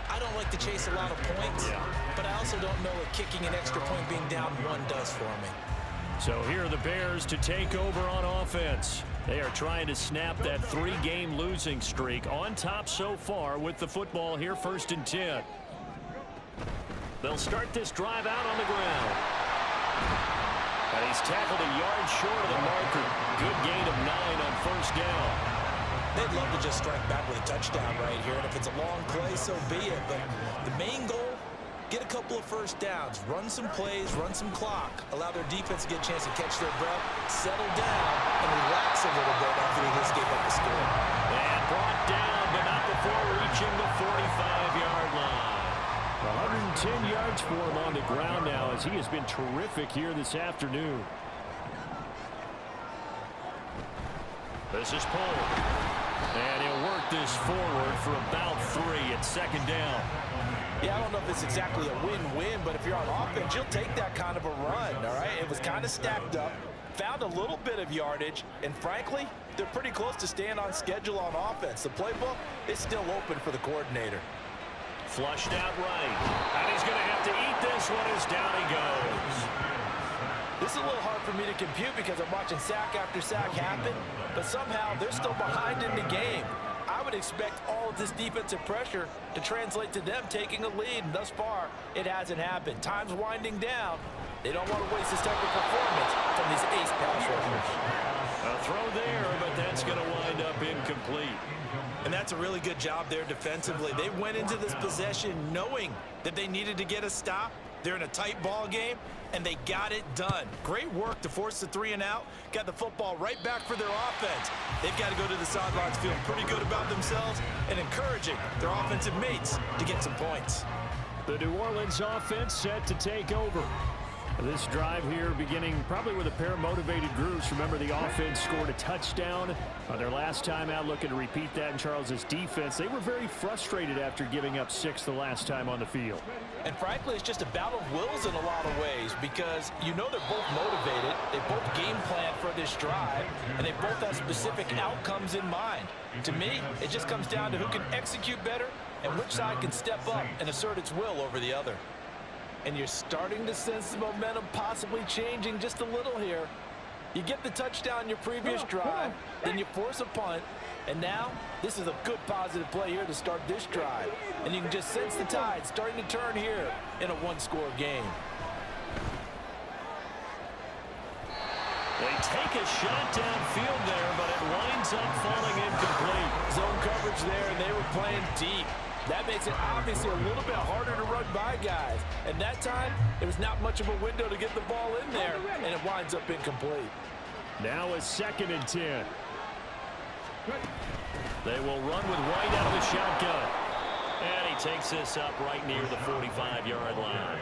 I don't like to chase a lot of points, but I also don't know what kicking an extra point being down 1 does for me. So here are the Bears to take over on offense. They are trying to snap that 3-game losing streak. On top so far with the football here, 1st and 10. They'll start this drive out on the ground. And he's tackled a yard short of the marker. Good gain of 9 on 1st down. They'd love to just strike back with a touchdown right here, and if it's a long play, so be it. But the main goal, get a couple of 1st downs, run some plays, run some clock, allow their defense to get a chance to catch their breath, settle down, and relax a little bit after they just gave up the score. And brought down, but not before reaching the 45-yard line. 110 yards for him on the ground now as he has been terrific here this afternoon. This is pulled. And he'll work this forward for about 3 at 2nd down. Yeah, I don't know if it's exactly a win-win, but if you're on offense, you'll take that kind of a run, all right? It was kind of stacked up, found a little bit of yardage, and frankly, they're pretty close to staying on schedule on offense. The playbook is still open for the coordinator. Flushed out right. And he's going to have to eat this one as down he goes. This is a little hard for me to compute because I'm watching sack after sack happen, but somehow they're still behind in the game. I would expect all of this defensive pressure to translate to them taking a lead, and thus far, it hasn't happened. Time's winding down. They don't want to waste this type of performance from these ace pass rushers. A throw there, but that's going to wind up incomplete. And that's a really good job there defensively. They went into this possession knowing that they needed to get a stop. They're in a tight ball game, and they got it done. Great work to force the 3 and out. Got the football right back for their offense. They've got to go to the sidelines feeling pretty good about themselves and encouraging their offensive mates to get some points. The New Orleans offense set to take over. This drive here beginning probably with a pair of motivated groups. Remember, the offense scored a touchdown on their last time out, looking to repeat that in Charles's defense. They were very frustrated after giving up 6 the last time on the field. And frankly, it's just a battle of wills in a lot of ways because you know they're both motivated. They both game plan for this drive, and they both have specific outcomes in mind. To me, it just comes down to who can execute better and which side can step up and assert its will over the other. And you're starting to sense the momentum possibly changing just a little here. You get the touchdown in your previous drive, then you force a punt, and now this is a good positive play here to start this drive. And you can just sense the tide starting to turn here in a 1-score game. They take a shot downfield there, but it winds up falling incomplete. Zone coverage there, and they were playing deep. That makes it obviously a little bit harder to run by guys. And that time, there was not much of a window to get the ball in there, and it winds up incomplete. Now a 2nd and 10. They will run with White out of the shotgun. And he takes this up right near the 45-yard line.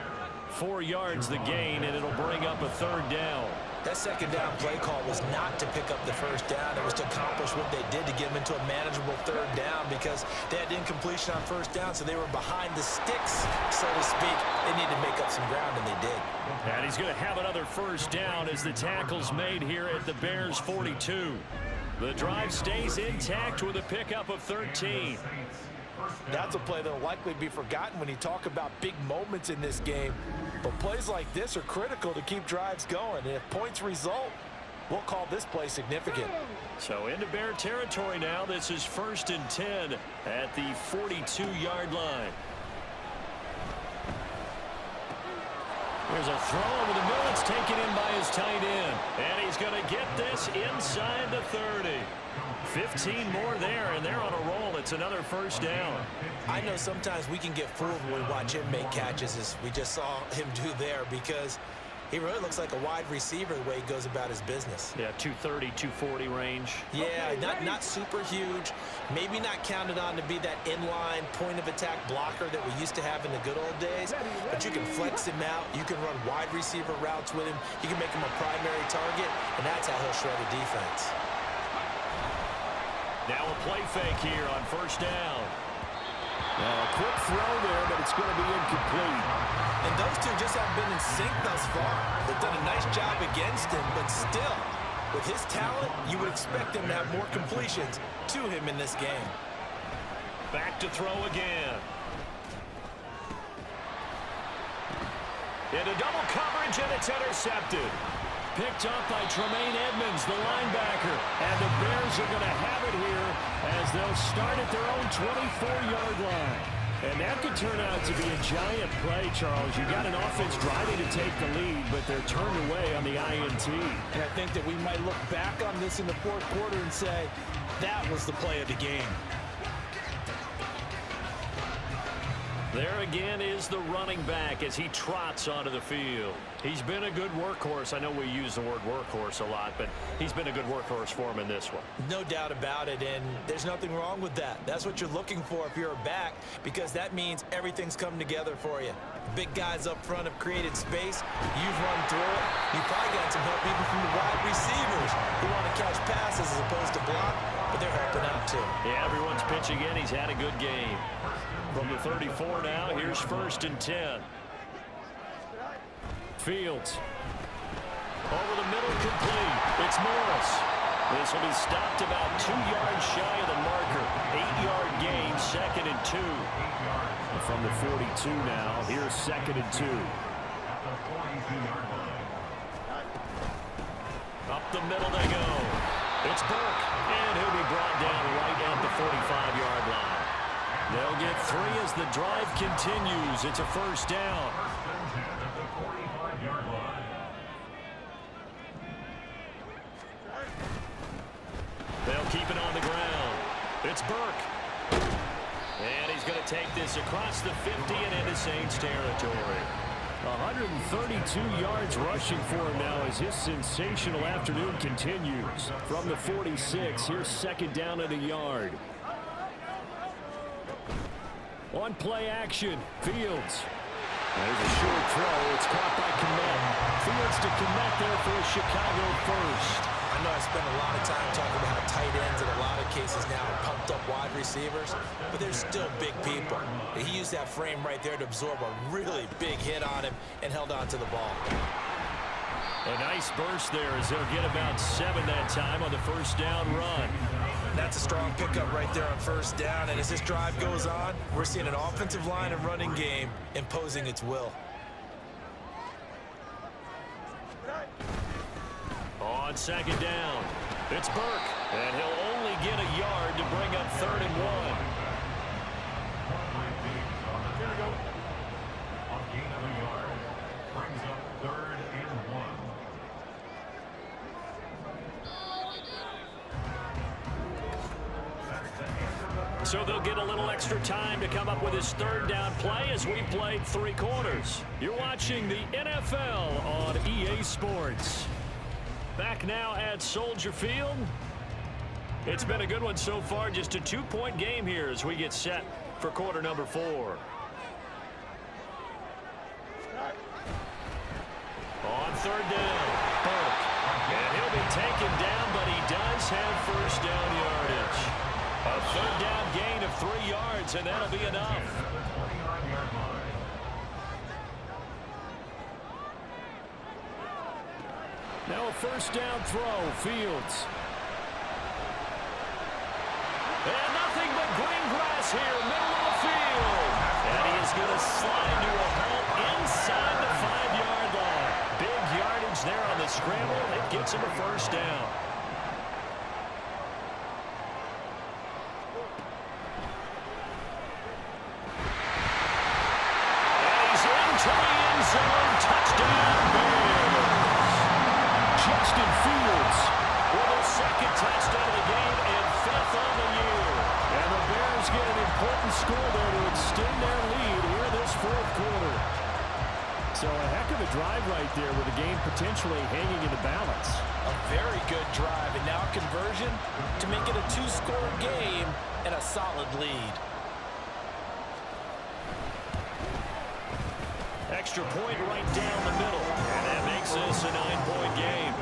4 yards the gain, and it'll bring up a 3rd down. That 2nd down play call was not to pick up the 1st down. It was to accomplish what they did to get them into a manageable 3rd down because they had incompletion on 1st down, so they were behind the sticks, so to speak. They needed to make up some ground, and they did. And he's going to have another 1st down as the tackle's made here at the Bears' 42. The drive stays intact with a pickup of 13. That's a play that will likely be forgotten when you talk about big moments in this game. But plays like this are critical to keep drives going. And if points result, we'll call this play significant. So into Bear territory now. This is 1st and 10 at the 42-yard line. There's a throw over the middle. It's taken in by his tight end. And he's going to get this inside the 30. 15 more there, and they're on a roll. It's another 1st down. I know sometimes we can get fooled when we watch him make catches, as we just saw him do there, because he really looks like a wide receiver the way he goes about his business. Yeah, 230, 240 range. Yeah, not super huge. Maybe not counted on to be that inline point-of-attack blocker that we used to have in the good old days, but you can flex him out. You can run wide receiver routes with him. You can make him a primary target, and that's how he'll shred a defense. Now a play fake here on 1st down. A quick throw there, but it's going to be incomplete. And those two just haven't been in sync thus far. They've done a nice job against him, but still, with his talent, you would expect him to have more completions to him in this game. Back to throw again. Into double coverage, and it's intercepted. Picked up by Tremaine Edmonds, the linebacker. And the Bears are going to have it here as they'll start at their own 24-yard line. And that could turn out to be a giant play, Charles. You got an offense driving to take the lead, but they're turned away on the INT. And I think that we might look back on this in the fourth quarter and say, that was the play of the game. There again is the running back as he trots onto the field. He's been a good workhorse. I know we use the word workhorse a lot, but he's been a good workhorse for him in this one. No doubt about it, and there's nothing wrong with that. That's what you're looking for if you're a back, because that means everything's come together for you. Big guys up front have created space. You've run through it. You've probably gotten some help even from the wide receivers who want to catch passes as opposed to block, but they're helping out too. Yeah, everyone's pitching in. He's had a good game. From the 34 now, here's 1st and 10. Fields. Over the middle, complete. It's Morris. This will be stopped about 2 yards shy of the marker. 8-yard gain, 2nd and 2. From the 42 now, here's 2nd and 2. Up the middle they go. It's Burke, and he'll be brought down right at the 45-yard line. They'll get 3 as the drive continues. It's a 1st down. They'll keep it on the ground. It's Burke. And he's going to take this across the 50 and into Saints territory. 132 yards rushing for him now as his sensational afternoon continues. From the 46, here's 2nd down and a yard. On play action, Fields. There's a short throw. It's caught by Kmet. Fields to Kmet there for a Chicago first. I know I spend a lot of time talking about how tight ends in a lot of cases now are pumped up wide receivers, but they're still big people. He used that frame right there to absorb a really big hit on him and held on to the ball. A nice burst there as they'll get about 7 that time on the 1st down run. That's a strong pickup right there on 1st down, and as this drive goes on, we're seeing an offensive line and running game imposing its will. On 2nd down, it's Burke, and he'll only get a yard to bring up 3rd and 1. On gain of a yard, brings up 3rd and 1. So they'll get a little extra time to come up with his 3rd down play as we played 3 quarters. You're watching the NFL on EA Sports. Back now at Soldier Field. It's been a good one so far. Just a 2-point game here as we get set for quarter number 4. On 3rd down, Burke. And he'll be taken down, but he does have 1st down yardage. A 3rd down gain of 3 yards, and that'll be enough. Now a 1st down throw, Fields. And nothing but green grass here, middle of the field. And he is going to slide to a halt inside the 5-yard line. Big yardage there on the scramble. It gets him a 1st down. And he's into the end zone. Touchdown, Bears. Justin Fields with a 2nd touchdown of the game and 5th on the year. And the Bears get an important score there to extend their lead here this 4th quarter. So a heck of a drive right there with the game potentially hanging in the balance. A very good drive, and now a conversion to make it a 2-score game and a solid lead. Extra point right down the middle, and that makes this a 9-point game.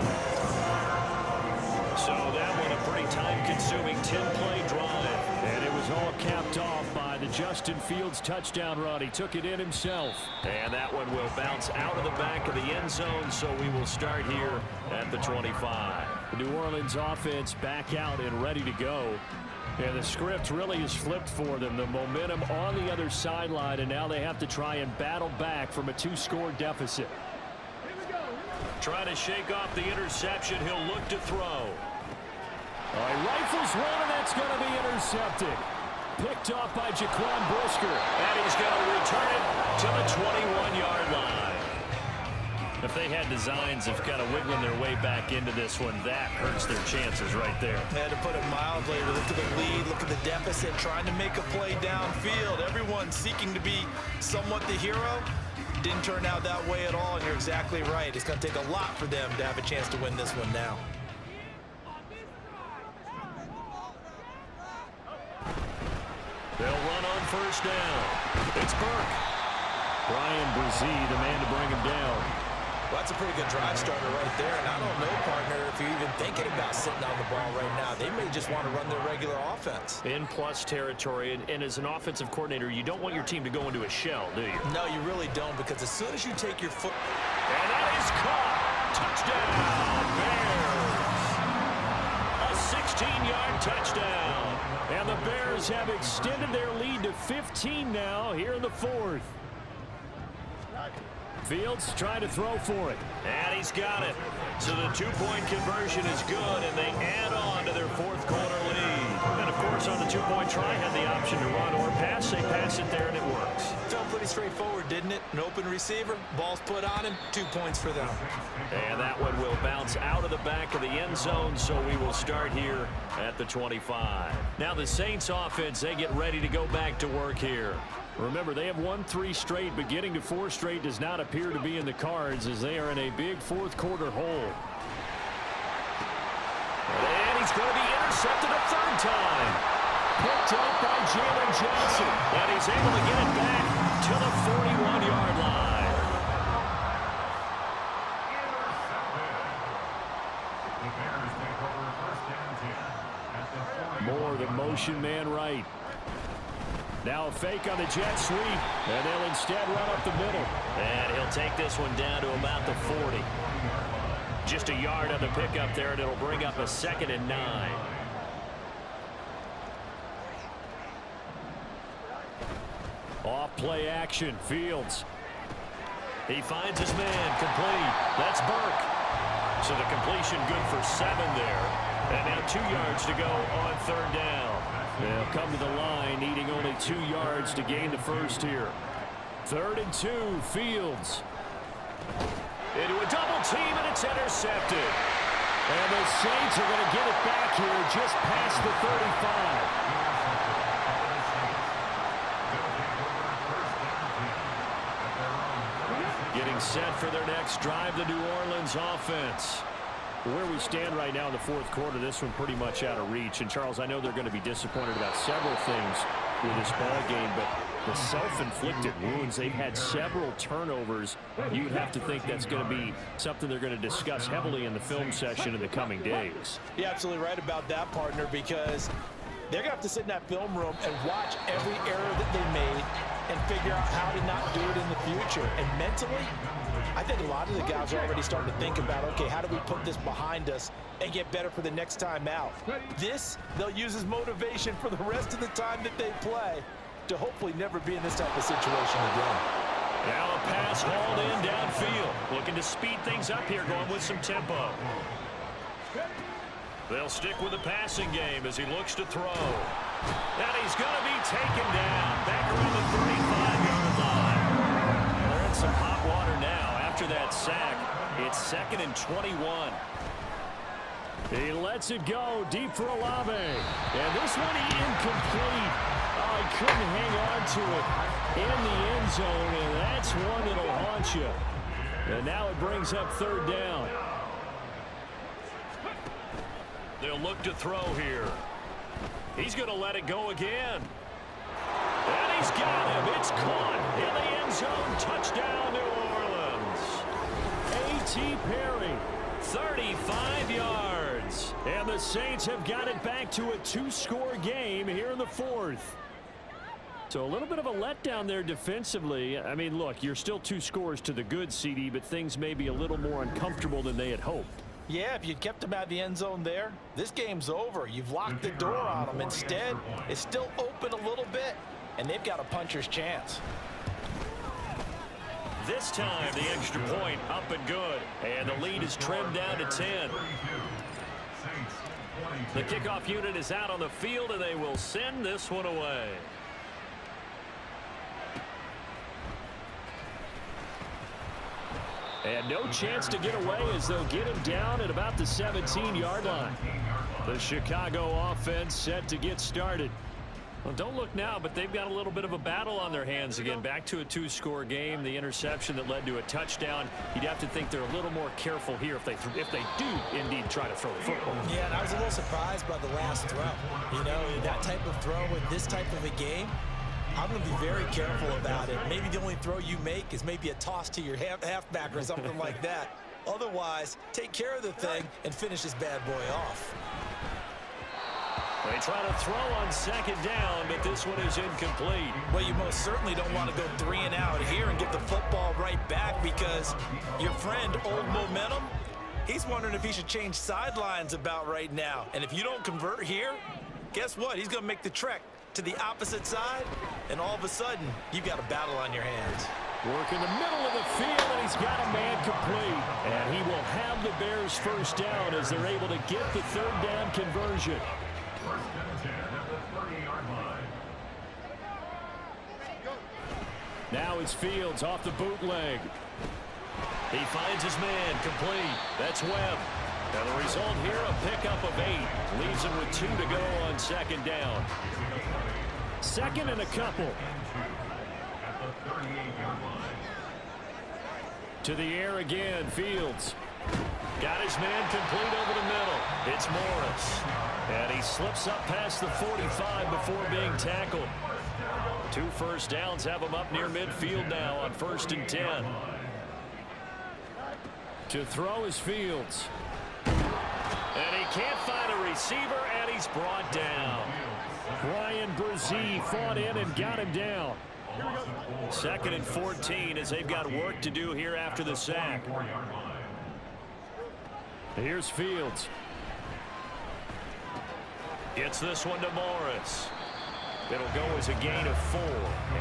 So that one a pretty time-consuming 10-play drive, and it was all capped off by the Justin Fields touchdown run. He took it in himself. And that one will bounce out of the back of the end zone, so we will start here at the 25. The New Orleans offense back out and ready to go. And the script really is flipped for them. The momentum on the other sideline, and now they have to try and battle back from a 2-score deficit. Trying to shake off the interception. He'll look to throw. He rifles one, and that's going to be intercepted. Picked off by Jaquan Brisker. And he's going to return it to the 21-yard line. If they had designs of kind of wiggling their way back into this one, that hurts their chances right there. To put it mildly, look at the lead, look at the deficit, trying to make a play downfield. Everyone seeking to be somewhat the hero. Didn't turn out that way at all, and you're exactly right. It's going to take a lot for them to have a chance to win this one now. They'll run on first down. It's Burke. Brian Brzee, the man to bring him down. Well, that's a pretty good drive starter right there, and I don't know, partner, if you're even thinking about sitting on the ball right now. They may just want to run their regular offense. In plus territory, and as an offensive coordinator, you don't want your team to go into a shell, do you? No, you really don't, because as soon as you take your foot... And that is caught. Touchdown, Bears. A 16-yard touchdown. And the Bears have extended their lead to 15 now here in the fourth. Fields trying to throw for it. And he's got it. So the two-point conversion is good, and they add on to their fourth quarter lead. And, of course, on the two-point try, had the option to run or pass. They pass it there, and it works. Felt pretty straightforward, didn't it? An open receiver, ball's put on him, 2 points for them. And that one will bounce out of the back of the end zone, so we will start here at the 25. Now the Saints offense, they get ready to go back to work here. Remember, they have won 3 straight, but getting to 4 straight does not appear to be in the cards as they are in a big fourth quarter hole. And he's going to be intercepted a third time. Picked up by Jalen Johnson. And he's able to get it back to the 41-yard line. Moore, the motion man right. Now a fake on the jet sweep, and they'll instead run up the middle. And he'll take this one down to about the 40. Just a yard on the pickup there, and it'll bring up a 2nd and 9. Off play action, Fields. He finds his man, complete. That's Burke. So the completion good for 7 there. And now 2 yards to go on third down. They'll come to the line, needing only 2 yards to gain the first here. 3rd and 2, Fields. Into a double team, and it's intercepted. And the Saints are going to get it back here just past the 35. Getting set for their next drive, the New Orleans offense. Where we stand right now in the fourth quarter, this one pretty much out of reach. And, Charles, I know they're going to be disappointed about several things with this ball game, but the self-inflicted wounds, they've had several turnovers. You'd have to think that's going to be something they're going to discuss heavily in the film session in the coming days. You're absolutely right about that, partner, because they're going to have to sit in that film room and watch every error that they made and figure out how to not do it in the future. And mentally, I think a lot of the guys are already starting to think about, okay, how do we put this behind us and get better for the next time out? This, they'll use as motivation for the rest of the time that they play to hopefully never be in this type of situation again. Now a pass hauled in downfield. Looking to speed things up here, going with some tempo. They'll stick with the passing game as he looks to throw. And he's going to be taken down back around the 35-yard line. They're in some hot water now after that sack. It's 2nd and 21. He lets it go deep for Olave. And this one incomplete. Oh, he couldn't hang on to it in the end zone, and that's one that'll haunt you. And now it brings up third down. They'll look to throw here. He's going to let it go again. And he's got him. It's caught in the end zone. Touchdown, New Orleans. A.T. Perry, 35 yards. And the Saints have got it back to a 2-score game here in the fourth. So a little bit of a letdown there defensively. I mean, look, you're still 2 scores to the good, CD, but things may be a little more uncomfortable than they had hoped. Yeah, if you'd kept them out of the end zone there, this game's over. You've locked the door on them. Instead, it's still open a little bit, and they've got a puncher's chance. This time, the extra point up and good, and the lead is trimmed down to 10. The kickoff unit is out on the field, and they will send this one away. And no chance to get away as they'll get him down at about the 17-yard line. The Chicago offense set to get started. Well, don't look now, but they've got a little bit of a battle on their hands again. Back to a 2-score game. The interception that led to a touchdown. You'd have to think they're a little more careful here if they do indeed try to throw the football. Yeah, and I was a little surprised by the last throw. You know, that type of throw in this type of a game, I'm going to be very careful about it. Maybe the only throw you make is maybe a toss to your halfback or something like that. Otherwise, take care of the thing and finish this bad boy off. They try to throw on second down, but this one is incomplete. Well, you most certainly don't want to go 3 and out here and get the football right back because your friend, Old Momentum, he's wondering if he should change sidelines about right now. And if you don't convert here, guess what? He's going to make the trek to the opposite side, and all of a sudden, you've got a battle on your hands. Work in the middle of the field, and he's got a man complete. And he will have the Bears first down as they're able to get the 3rd down conversion. First and 10 at the 30-yard line. Now it's Fields off the bootleg. He finds his man complete. That's Webb. And the result here, a pickup of 8. Leaves him with 2 to go on second down. Second and a couple. At the 38-yard line. To the air again, Fields. Got his man complete over the middle. It's Morris. And he slips up past the 45 before being tackled. 2 first downs have him up near midfield now on 1st and 10. To throw is Fields. And he can't find a receiver, and he's brought down. Ryan Brzee fought in and got him down. 2nd and 14 as they've got work to do here after the sack. Here's Fields. Gets this one to Morris. It'll go as a gain of 4.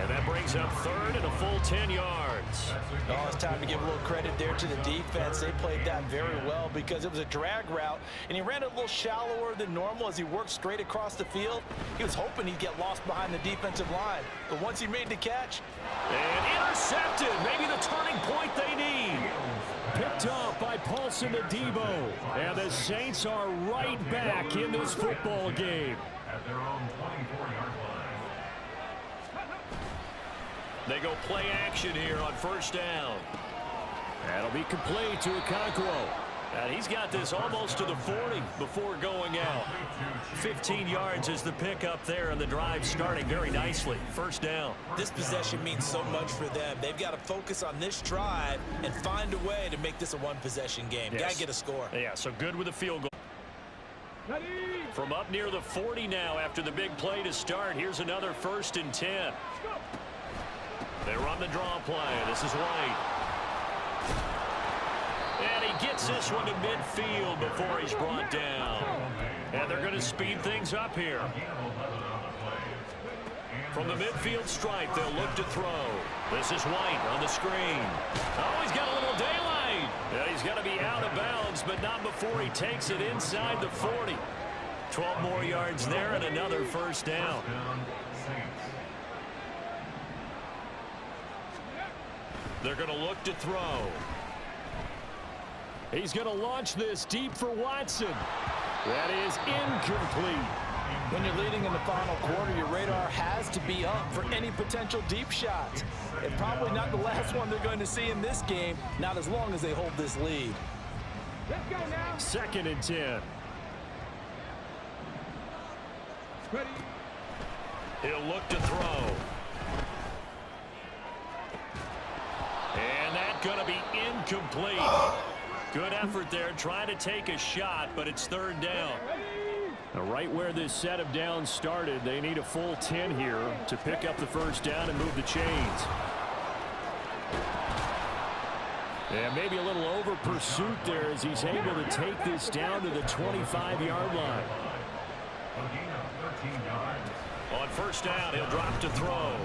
And that brings up 3rd and a full 10 yards. Oh, it's time to give a little credit there to the defense. They played that very well because it was a drag route, and he ran it a little shallower than normal as he worked straight across the field. He was hoping he'd get lost behind the defensive line. But once he made the catch. And intercepted. Maybe the turning point they need. Picked off by Paulson Adebo. And the Saints are right back in this football game. At their own 24-yard line. They go play action here on 1st down. That'll be complete to Okonkwo. And he's got this almost to the 40 before going out. 15 yards is the pickup there, and the drive starting very nicely. 1st down. This possession means so much for them. They've got to focus on this drive and find a way to make this a 1-possession game. Yes. Got to get a score. Yeah, so good with a field goal. From up near the 40 now after the big play to start. Here's another 1st and 10. They run the draw play. This is White. And he gets this one to midfield before he's brought down. And they're going to speed things up here. From the midfield stripe, they'll look to throw. This is White on the screen. Oh, he's got a little daylight. Yeah, he's got to be out of bounds, but not before he takes it inside the 40. 12 more yards there and another 1st down. They're going to look to throw. He's going to launch this deep for Watson. That is incomplete. When you're leading in the final quarter, your radar has to be up for any potential deep shots. And probably not the last one they're going to see in this game, not as long as they hold this lead. Let's go now. 2nd and 10. Ready. He'll look to throw. And that's going to be incomplete. Good effort there, trying to take a shot, but it's 3rd down. Right where this set of downs started, they need a full 10 here to pick up the first down and move the chains. And maybe a little over pursuit there as he's able to take this down to the 25-yard line. A gain of 13 yards. On first down, he'll drop to throw.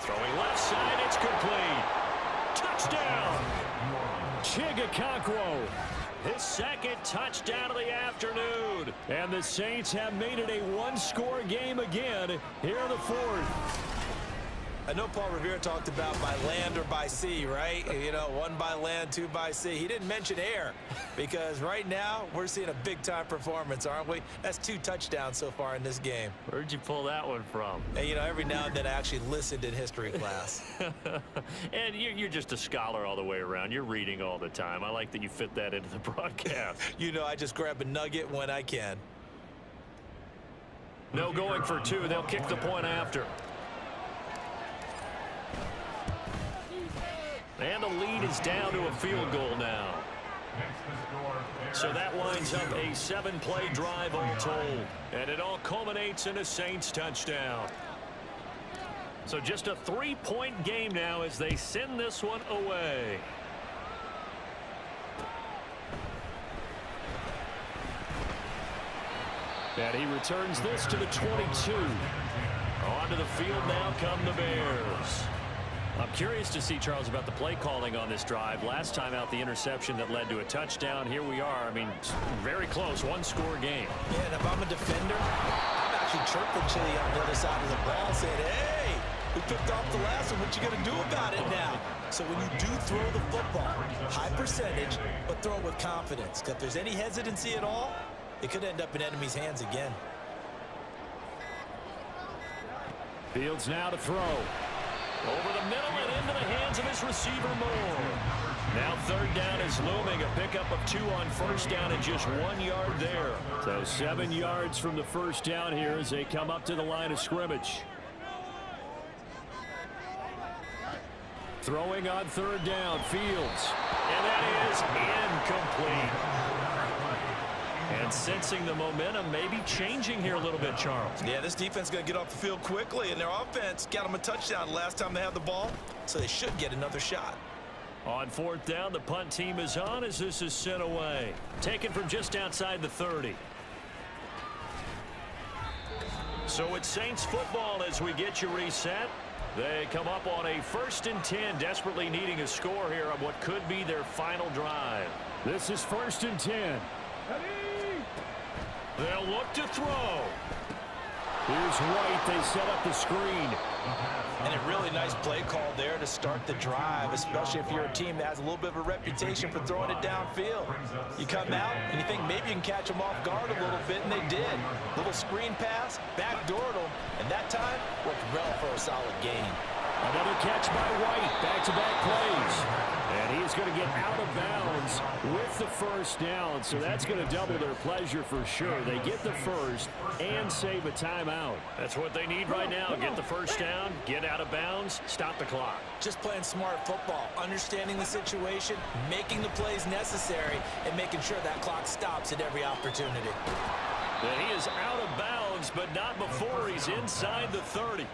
Throwing left side, it's complete. Touchdown! Chigakonkwo. His second touchdown of the afternoon. And the Saints have made it a one-score game again here in the fourth. I know Paul Revere talked about by land or by sea, right? You know, 1 by land, 2 by sea. He didn't mention air because right now we're seeing a big-time performance, aren't we? That's 2 touchdowns so far in this game. Where'd you pull that one from? And, you know, every now and then I actually listened in history class. And you're just a scholar all the way around. You're reading all the time. I like that you fit that into the broadcast. You know, I just grab a nugget when I can. No going for 2. They'll kick the point after. And the lead is down to a field goal now. So that winds up a 7-play drive all told. And it all culminates in a Saints touchdown. So just a 3-point game now as they send this one away. And he returns this to the 22. Onto the field now come the Bears. I'm curious to see, Charles, about the play calling on this drive. Last time out, the interception that led to a touchdown. Here we are. I mean, very close, 1-score game. Yeah, and if I'm a defender, I'm actually chirping Chili on the other side of the ball saying, hey, we picked off the last one. What you going to do about it now? So when you do throw the football, high percentage, but throw it with confidence. Because if there's any hesitancy at all, it could end up in enemy's hands again. Fields now to throw. Over the middle and into the hands of his receiver, Moore. Now third down is looming. A pickup of 2 on first down and just 1 yard there. So 7 yards from the first down here as they come up to the line of scrimmage. Throwing on third down, Fields. And that is incomplete. And sensing the momentum maybe changing here a little bit, Charles. Yeah, this defense is going to get off the field quickly, and their offense got them a touchdown last time they had the ball, so they should get another shot. On fourth down, the punt team is on as this is sent away. Taken from just outside the 30. So it's Saints football as we get you reset. They come up on a 1st and 10, desperately needing a score here on what could be their final drive. This is 1st and 10. They'll look to throw. Here's White. They set up the screen. And a really nice play call there to start the drive, especially if you're a team that has a little bit of a reputation for throwing it downfield. You come out and you think maybe you can catch them off guard a little bit, and they did. Little screen pass, backdoored them, and that time worked well for a solid gain. Another catch by White. Back-to-back plays. And he's going to get out of bounds with the first down. So that's going to double their pleasure for sure. They get the first and save a timeout. That's what they need right now. Get the first down, get out of bounds, stop the clock. Just playing smart football, understanding the situation, making the plays necessary, and making sure that clock stops at every opportunity. And he is out of bounds, but not before he's inside the 30.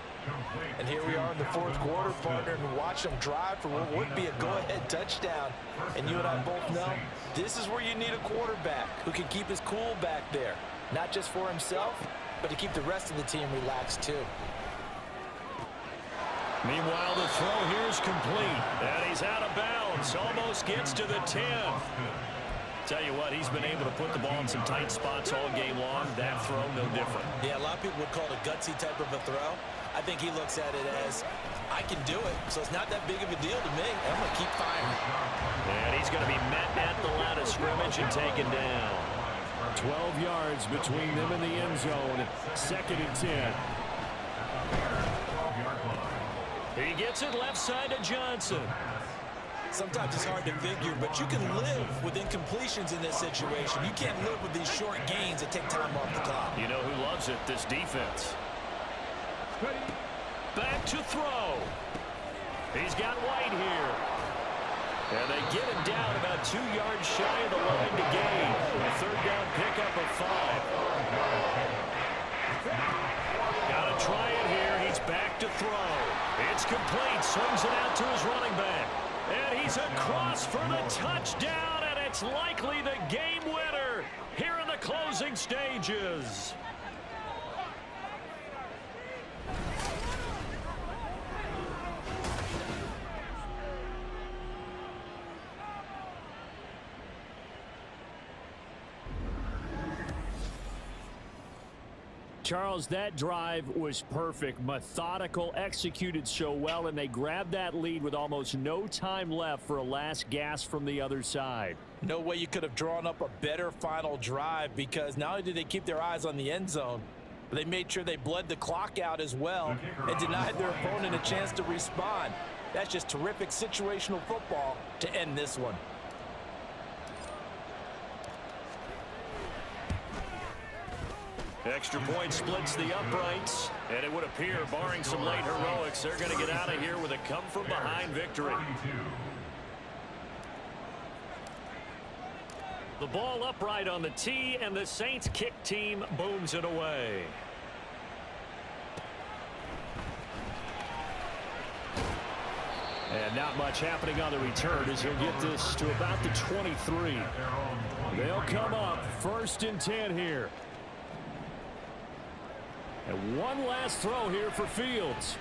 And here we are in the fourth quarter, partner, and watch them drive for what would be a go-ahead touchdown. And you and I both know this is where you need a quarterback who can keep his cool back there, not just for himself, but to keep the rest of the team relaxed too. Meanwhile, the throw here is complete, and he's out of bounds, almost gets to the 10. Tell you what, he's been able to put the ball in some tight spots all game long. That throw, no different. Yeah, a lot of people would call it a gutsy type of a throw. I think he looks at it as, I can do it, so it's not that big of a deal to me. I'm going to keep firing. And he's going to be met at the line of scrimmage and taken down. 12 yards between them and the end zone. 2nd and 10. He gets it left side to Johnson. Sometimes it's hard to figure, but you can live with incompletions in this situation. You can't live with these short gains that take time off the clock. You know who loves it? This defense. Back to throw. He's got White here. And they get him down about 2 yards shy of the line to gain. A 3rd down pickup of 5. Got to try it here. He's back to throw. It's complete. Swings it out to his running back. And he's across for the touchdown, and it's likely the game winner here in the closing stages. Charles, that drive was perfect, methodical, executed so well, and they grabbed that lead with almost no time left for a last gasp from the other side. No way you could have drawn up a better final drive, because not only did they keep their eyes on the end zone, but they made sure they bled the clock out as well and denied their opponent a chance to respond. That's just terrific situational football to end this one. Extra point splits the uprights, and it would appear, barring some late heroics, they're going to get out of here with a come-from-behind victory. The ball upright on the tee, and the Saints kick team booms it away. And not much happening on the return as he'll get this to about the 23. They'll come up 1st and 10 here. And one last throw here for Fields.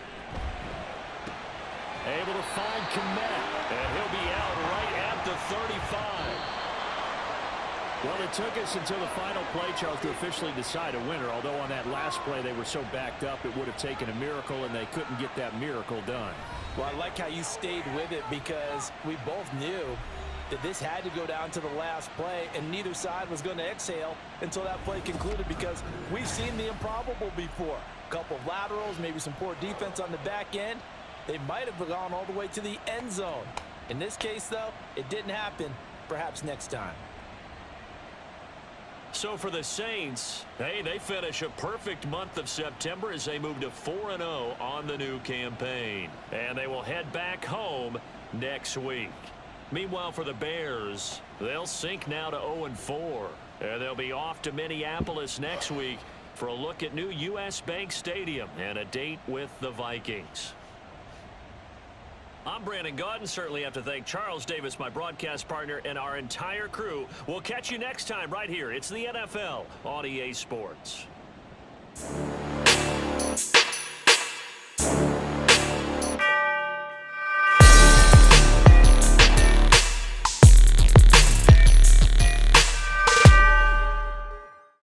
Able to find Kmet, and he'll be out right at the 35. Well, it took us until the final play, Charles, to officially decide a winner, although on that last play they were so backed up it would have taken a miracle, and they couldn't get that miracle done. Well, I like how you stayed with it, because we both knew that this had to go down to the last play, and neither side was going to exhale until that play concluded, because we've seen the improbable before. A couple of laterals, maybe some poor defense on the back end. They might have gone all the way to the end zone. In this case, though, it didn't happen. Perhaps next time. So for the Saints, hey, they finish a perfect month of September as they move to 4-0 on the new campaign. And they will head back home next week. Meanwhile, for the Bears, they'll sink now to 0-4. And they'll be off to Minneapolis next week for a look at new U.S. Bank Stadium and a date with the Vikings. I'm Brandon Gaudin. Certainly have to thank Charles Davis, my broadcast partner, and our entire crew. We'll catch you next time right here. It's the NFL on EA Sports.